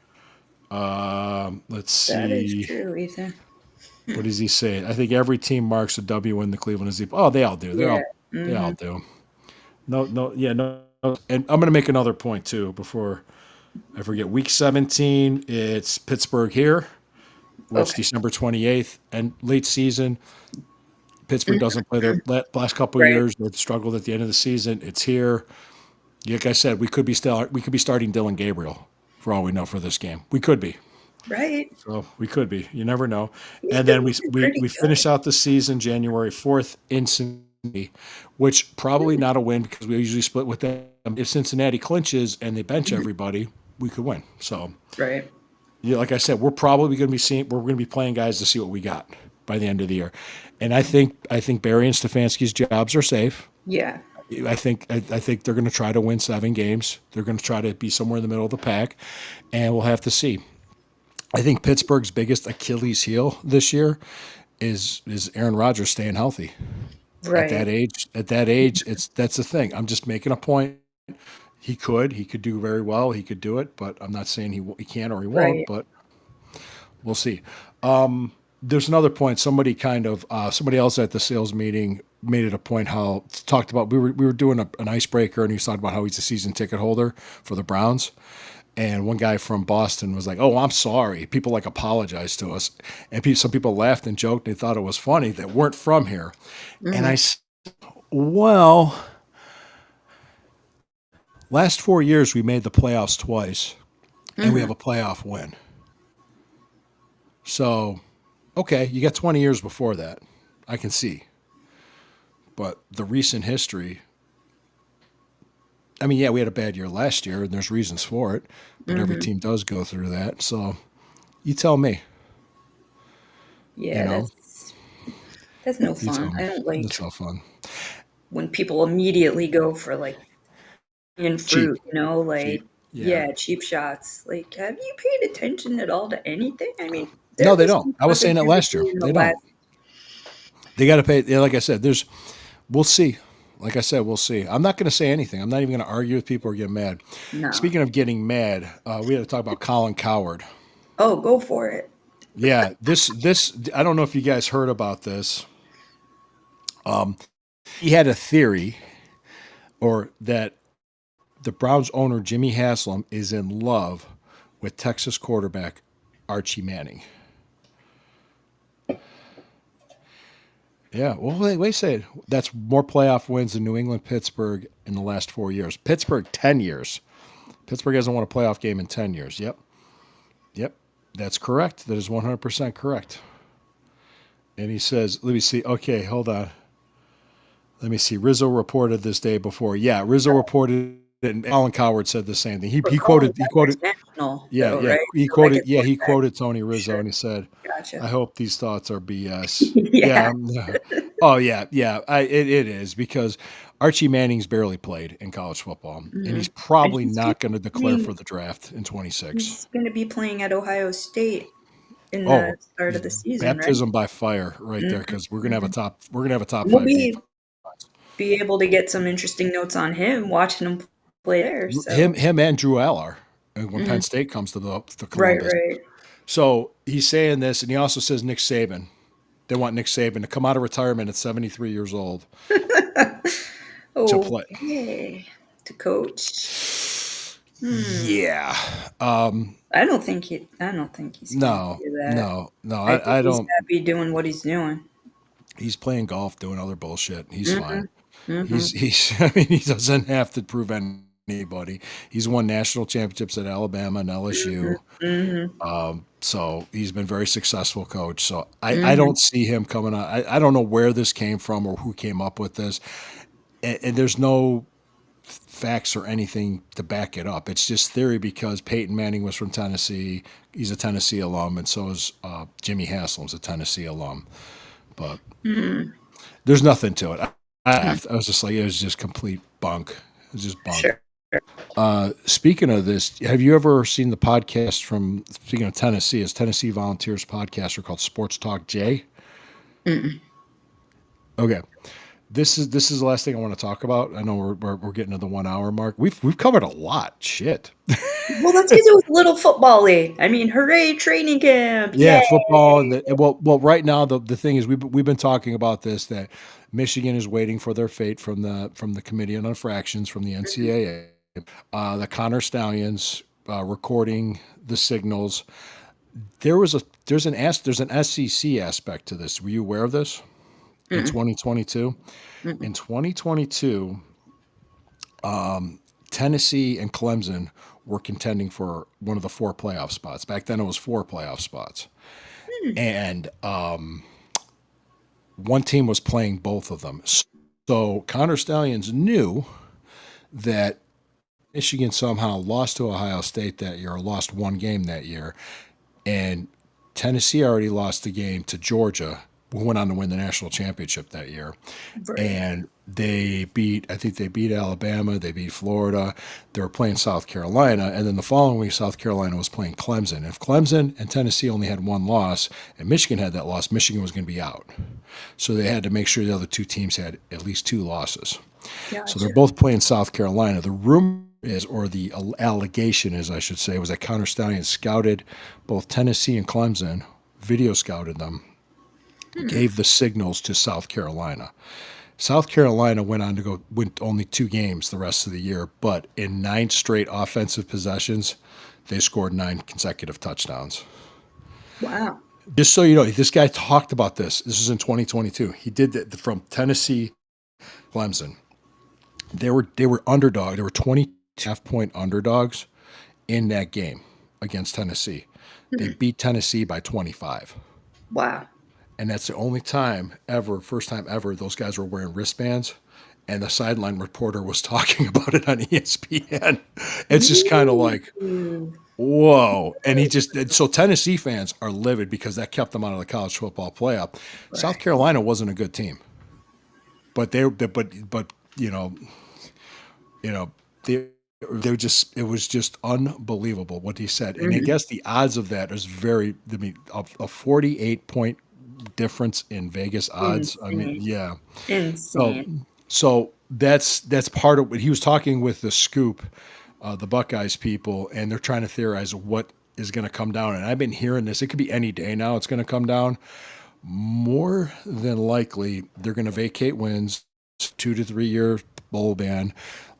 Mhm. Let's That is see. true, Ethan. What does he say? I think every team marks a W in the Cleveland is. Oh, they all do. Yeah. They all Mhm. do. No, no, yeah, no. And I'm going to make another point too before I forget. Week 17, it's Pittsburgh here, which Okay. December 28th, and late season. Pittsburgh Mhm. doesn't play their last couple of Right. years. They've struggled at the end of the season. It's here. Like I said, we could be starting Dylan Gabriel for all we know for this game. We could be. Right. So we could be. You never know. He's And been then we looking we pretty we good. finish out the season January 4th in Cincinnati, which probably not a win because we usually split with them. If Cincinnati clinches and they bench Mhm. everybody, we could win. So Right. yeah, like I said, we're going to be playing guys to see what we got by the end of the year. And I think Barry and Stefanski's jobs are safe. Yeah. I think they're going to try to win 7 games. They're going to try to be somewhere in the middle of the pack, and we'll have to see. I think Pittsburgh's biggest Achilles heel this year is Aaron Rodgers staying healthy. At that Right. age, that's the thing. I'm just making a point. He could do very well. He could do it, but I'm not saying he can or he won't. Right. But we'll see. There's another point. Somebody else at the sales meeting made it a point how talked about we were doing an icebreaker, and he was talking about how he's a season ticket holder for the Browns. And one guy from Boston was like, "Oh, I'm sorry." People like apologized to us, and some people laughed and joked. And they thought it was funny that weren't from here. And Mhm. well, last 4 years we made the playoffs twice, and we have Mhm. a playoff win. So, okay, you got 20 years before that. I can see. But the recent history, I mean, yeah, we had a bad year last year, and there's reasons for it, but every Mhm. team does go through that. So you tell me, you Yeah. know, That's no you tell fun. me. I don't That's like no fun. when people immediately go for like in Cheap, fruit. You know, cheap. like Yeah. yeah, cheap shots. Like, have you paid attention at all to anything? I mean, there No, they was don't. some I was saying it last year. positivity in the They don't. last. They got to pay. Yeah, like I said, we'll see. Like I said, we'll see. I'm not going to say anything. I'm not even going to argue with people or get mad. No. Speaking of getting mad, we had to talk about Colin Coward. Oh, go for it. Yeah, I don't know if you guys heard about this. He had a theory, or that the Browns owner Jimmy Haslam is in love with Texas quarterback Archie Manning. Yeah, well, wait a second. That's more playoff wins than New England, Pittsburgh in the last 4 years. Pittsburgh 10 years. Pittsburgh hasn't won a playoff game in 10 years. Yep, yep, that's correct. That is 100% correct. And he says, "Let me see. Okay, hold on. Let me see. Rizzo reported this day before. Yeah, Rizzo reported it, and Colin Coward said the same thing. He, But he Colin quoted. He Kaepernick's quoted. national, Yeah, though, yeah. right? He So, like, quoted. it's Yeah, he quarterback. quoted Tony Rizzo, Sure. and he said, Gotcha. "I hope these thoughts are BS." Yeah. Yeah. Oh yeah, yeah. It is because Archie Manning's barely played in college football, and he's Mhm. And probably he's gonna not going to I declare mean, for the draft in 26. he's gonna be playing at Ohio State in Oh, the start of the season, right? baptism by fire right there Mhm, because we're gonna have a mhm. top. We're gonna have a top We'll five be defense. be able to get some interesting notes on him watching him play there. So, Him and Drew Aller when Penn mhm. State comes to the Right, Columbus. right. So he's saying this, and he also says Nick Saban. They want Nick Saban to come out of retirement at 73 years old to play. Okay, to coach. Yeah. I don't think he's gonna No, do that. no. I think I he's don't. happy doing what he's doing. He's playing golf, doing other bullshit. He's fine. Mhm. Mhm. I mean, he doesn't have to prove anybody. He's won national championships at Alabama and Mhm. LSU. Mhm. So he's been very successful coach. So I Mhm. don't see him coming out. I don't know where this came from or who came up with this. And there's no facts or anything to back it up. It's just theory because Peyton Manning was from Tennessee. He's a Tennessee alum, and so is Jimmy Haslam's a Tennessee alum. But Mhm. there's nothing to it. Mhm. I was just like, it was just complete bunk. It was just bunk. Sure. Speaking of this, have you ever seen the podcast from, speaking of Tennessee, it's Tennessee Volunteers podcast are called Sports Talk J? Mm-mm. Okay. This is the last thing I want to talk about. I know we're getting to the 1 hour mark. We've covered a lot. Shit. Well, that's because it was a little football-y. I mean, hooray, training camp, Yeah, yay! football and well right now the thing is we've been talking about this, that Michigan is waiting for their fate from the Committee on Infractions from the Mhm. NCAA. The Connor Stallions recording the signals. There's an SEC aspect to this. Were you aware of this in Mm-mm. 2022? Mm-mm. In 2022, Tennessee and Clemson were contending for one of the four playoff spots. Back then, it was four playoff spots, Mm. and one team was playing both of them. So Connor Stallions knew that Michigan somehow lost to Ohio State that year, or lost one game that year, and Tennessee already lost the game to Georgia, who went on to win the national championship that year. Right. And I think they beat Alabama, they beat Florida, they were playing South Carolina, and then the following week, South Carolina was playing Clemson. If Clemson and Tennessee only had one loss, and Michigan had that loss, Michigan was going to be out. So they had to make sure the other two teams had at least two losses. So they're Gotcha. both playing South Carolina. The rumor is, or the allegation is, I should say, was that Connor Stallion scouted both Tennessee and Clemson, video scouted them, Hmm. gave the signals to South Carolina. South Carolina went on to win only two games the rest of the year, but in 9 straight offensive possessions, they scored 9 consecutive touchdowns. Wow. Just so you know, this guy talked about this. This was in 2022. He did that from Tennessee, Clemson. They were underdog. They were 20.5 point underdogs in that game against Tennessee. They Hmm. beat Tennessee by 25. Wow. And that's the only time ever, first time ever, those guys were wearing wristbands. And the sideline reporter was talking about it on ESPN. It's just kind of like, Ooh. whoa. And so Tennessee fans are livid because that kept them out of the college football playoff. South Right. Carolina wasn't a good team, but you know, they were just, it was just unbelievable what he said. And I Mhm. guess the odds of that is I mean, a 48 point difference in Vegas odds. I mean, Insane. yeah. So, Insane. so that's part of what he was talking with the Scoop, the Buckeyes people, and they're trying to theorize what is going to come down. And I've been hearing this. It could be any day now. It's going to come down. More than likely, they're going to vacate wins, 2 to 3 year bowl ban,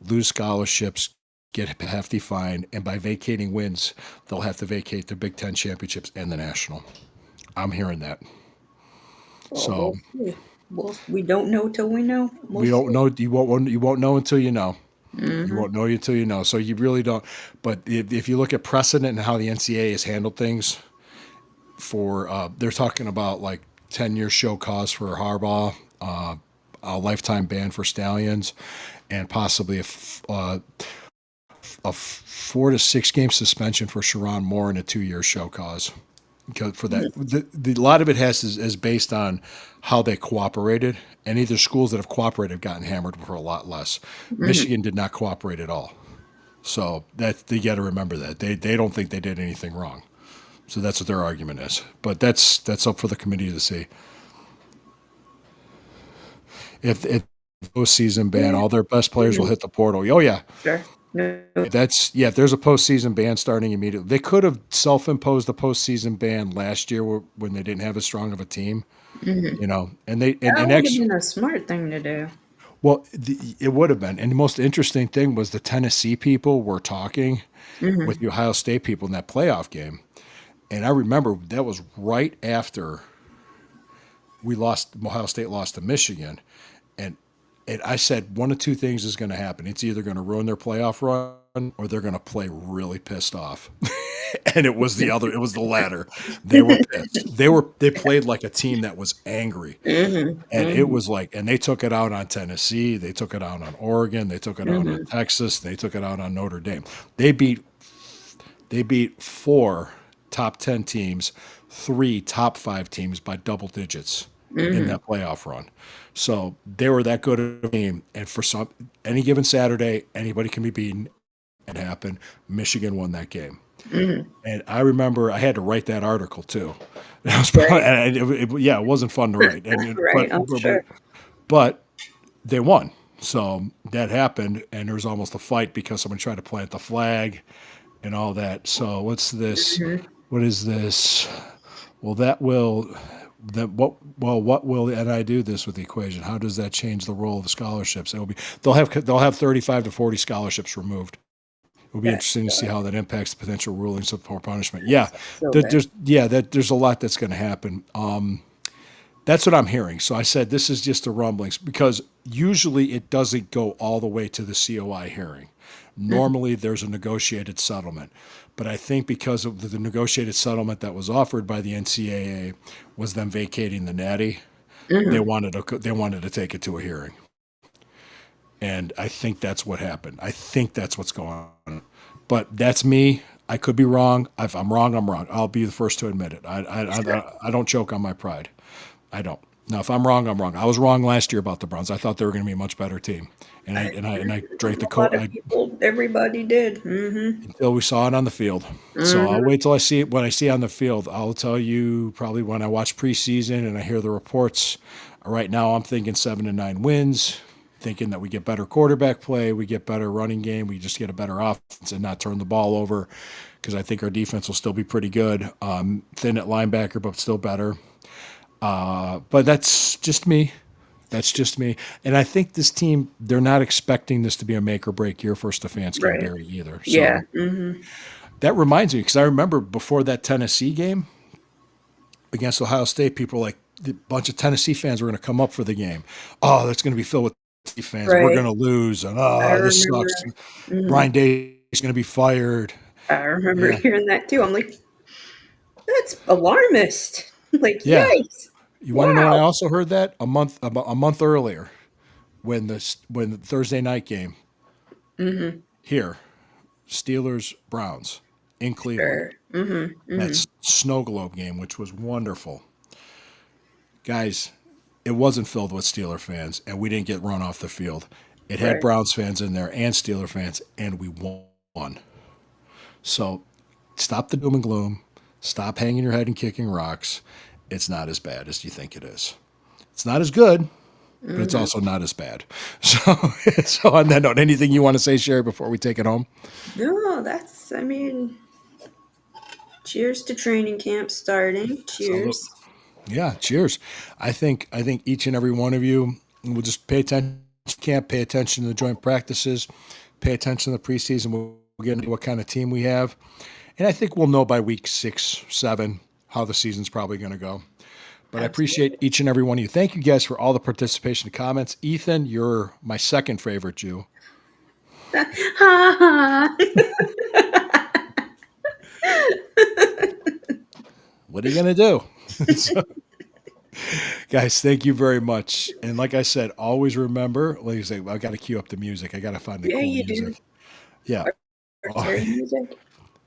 lose scholarships, get a hefty fine, and by vacating wins, they'll have to vacate the Big Ten championships and the national. I'm hearing that. Well, So we'll see. We don't know till we know. We'll we don't see. know. You won't know until you know. You Mhm. won't know until you know. So you really don't. But if you look at precedent and how the NCAA has handled things, they're talking about like 10-year show cause for Harbaugh, a lifetime ban for Stallions, and possibly a 4 to 6 game suspension for Sharon Moore and a 2-year show cause. Because for that, a lot of it is based on how they cooperated, and either schools that have cooperated have gotten hammered for a lot less. Mhm. Michigan did not cooperate at all, so that you got to remember that they don't think they did anything wrong. So that's what their argument is. But that's up for the committee to see. If postseason ban. Yeah. All their best players will hit the portal. Oh yeah, Sure. No. if there's a postseason ban starting immediately. They could have self-imposed a postseason ban last year when they didn't have as strong of a team, Mhm. and they That and would have actually, been a smart thing to do. well, it would have been. And the most interesting thing was the Tennessee people were talking with Mhm. the Ohio State people in that playoff game, and I remember that was right after Ohio State lost to Michigan, and I said one of two things is going to happen. It's either going to ruin their playoff run or they're going to play really pissed off. And it was the latter. They were pissed. They played like a team that was angry. Mhm. And it Mhm. was like, and they took it out on Tennessee, they took it out on Oregon, they took it out on Mhm. Texas, they took it out on Notre Dame. They beat 4 top 10 teams, 3 top 5 teams by double digits in Mhm. that playoff run. So they were that good of a team. And for any given Saturday, anybody can be beaten. It happened. Michigan won that game. Mhm. And I remember I had to write that article too. That was probably, Right. and yeah, it wasn't fun to write. Right. I'm sure. But they won. So that happened, and there was almost a fight because someone tried to plant the flag and all that. So what's this? Mhm. What is this? Well, what will the NI do this with the equation? How does that change the role of the scholarships? They'll have 35 to 40 scholarships removed. It'll be That's interesting to see good. how that impacts the potential rulings of poor punishment. Yeah, So good. there's a lot that's going to happen. That's what I'm hearing. So I said this is just the rumblings because usually it doesn't go all the way to the COI hearing. Mhm. Normally there's a negotiated settlement, but I think because of the negotiated settlement that was offered by the NCAA was them vacating the natty, they Mhm. wanted to take it to a hearing. And I think that's what happened. I think that's what's going on. But that's me. I could be wrong. If I'm wrong, I'm wrong. I'll be the first to admit it. Sure. I don't choke on my pride. I don't. Now, if I'm wrong, I'm wrong. I was wrong last year about the Browns. I thought they were going to be a much better team, and I drank the A lot coat of people, everybody did. Mhm. until we saw it on the field. So I'll Mhm. wait till I see it. When I see it on the field, I'll tell you probably when I watch preseason and I hear the reports. Right now, I'm thinking 7 to 9 wins. Thinking that we get better quarterback play, we get better running game, we just get a better offense and not turn the ball over because I think our defense will still be pretty good. Thin at linebacker, but still better. But that's just me. That's just me. And I think this team, they're not expecting this to be a make or break year for Stefanski and Right. Barry either. Yeah. So Mhm. that reminds me because I remember before that Tennessee game against Ohio State, people were like, a bunch of Tennessee fans were going to come up for the game. Oh, that's going to be filled with Tennessee fans. We're going Right. to lose. And I this sucks. remember. Mhm. Brian Day is going to be fired. I remember Yeah. hearing that too. I'm like, that's alarmist. Like, Yeah. yikes. You want to know when I Wow. also heard that? A month earlier when the Thursday night game Mhm. here, Steelers Browns in Cleveland. Sure. Mhm. That Mhm. snow globe game, which was wonderful. Guys, it wasn't filled with Steeler fans, and we didn't get run off the field. It had Right. Browns fans in there and Steeler fans, and we won. So stop the doom and gloom. Stop hanging your head and kicking rocks. It's not as bad as you think it is. It's not as good, but it's Mhm. also not as bad. So on that note, anything you want to say, Sherry, before we take it home? No, I mean, cheers to training camp starting. Salute. Cheers. Yeah, cheers. I think each and every one of you will just pay attention to camp, pay attention to the joint practices, pay attention to the preseason. We'll get into what kind of team we have. And I think we'll know by week 6, 7 how the season's probably going to go. But I appreciate Absolutely. each and every one of you. Thank you guys for all the participation and comments. Ethan, you're my second favorite Jew. Ha What are you going to do? So, guys, thank you very much. And like I said, always remember, like I say, I got to cue up the music. I got to find the Yeah, cool you do. music. Yeah. Artillery music.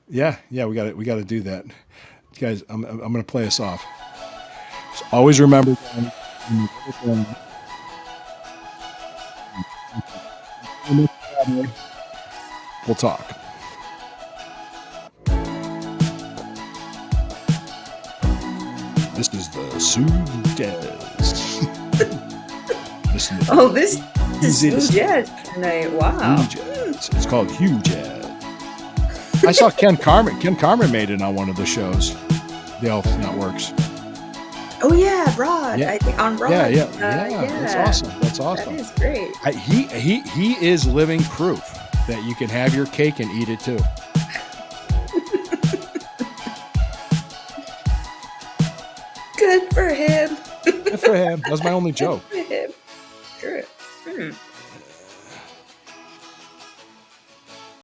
Yeah, we got to do that. Guys, I'm going to play us off. So always remember, we'll talk. This is the Sue Des. Listen to Oh, this to Smooth Jazz tonight. Wow. Huge Jazz. It's called Huge Jazz. I saw Ken Carmen. Ken Carmen made it on one of the shows, the Elf Networks. Oh yeah, Rod. Yeah. I think on Rod. Yeah. That's awesome. That's awesome. That is great. He is living proof that you can have your cake and eat it too. Good for him. Good for him. That was my only joke.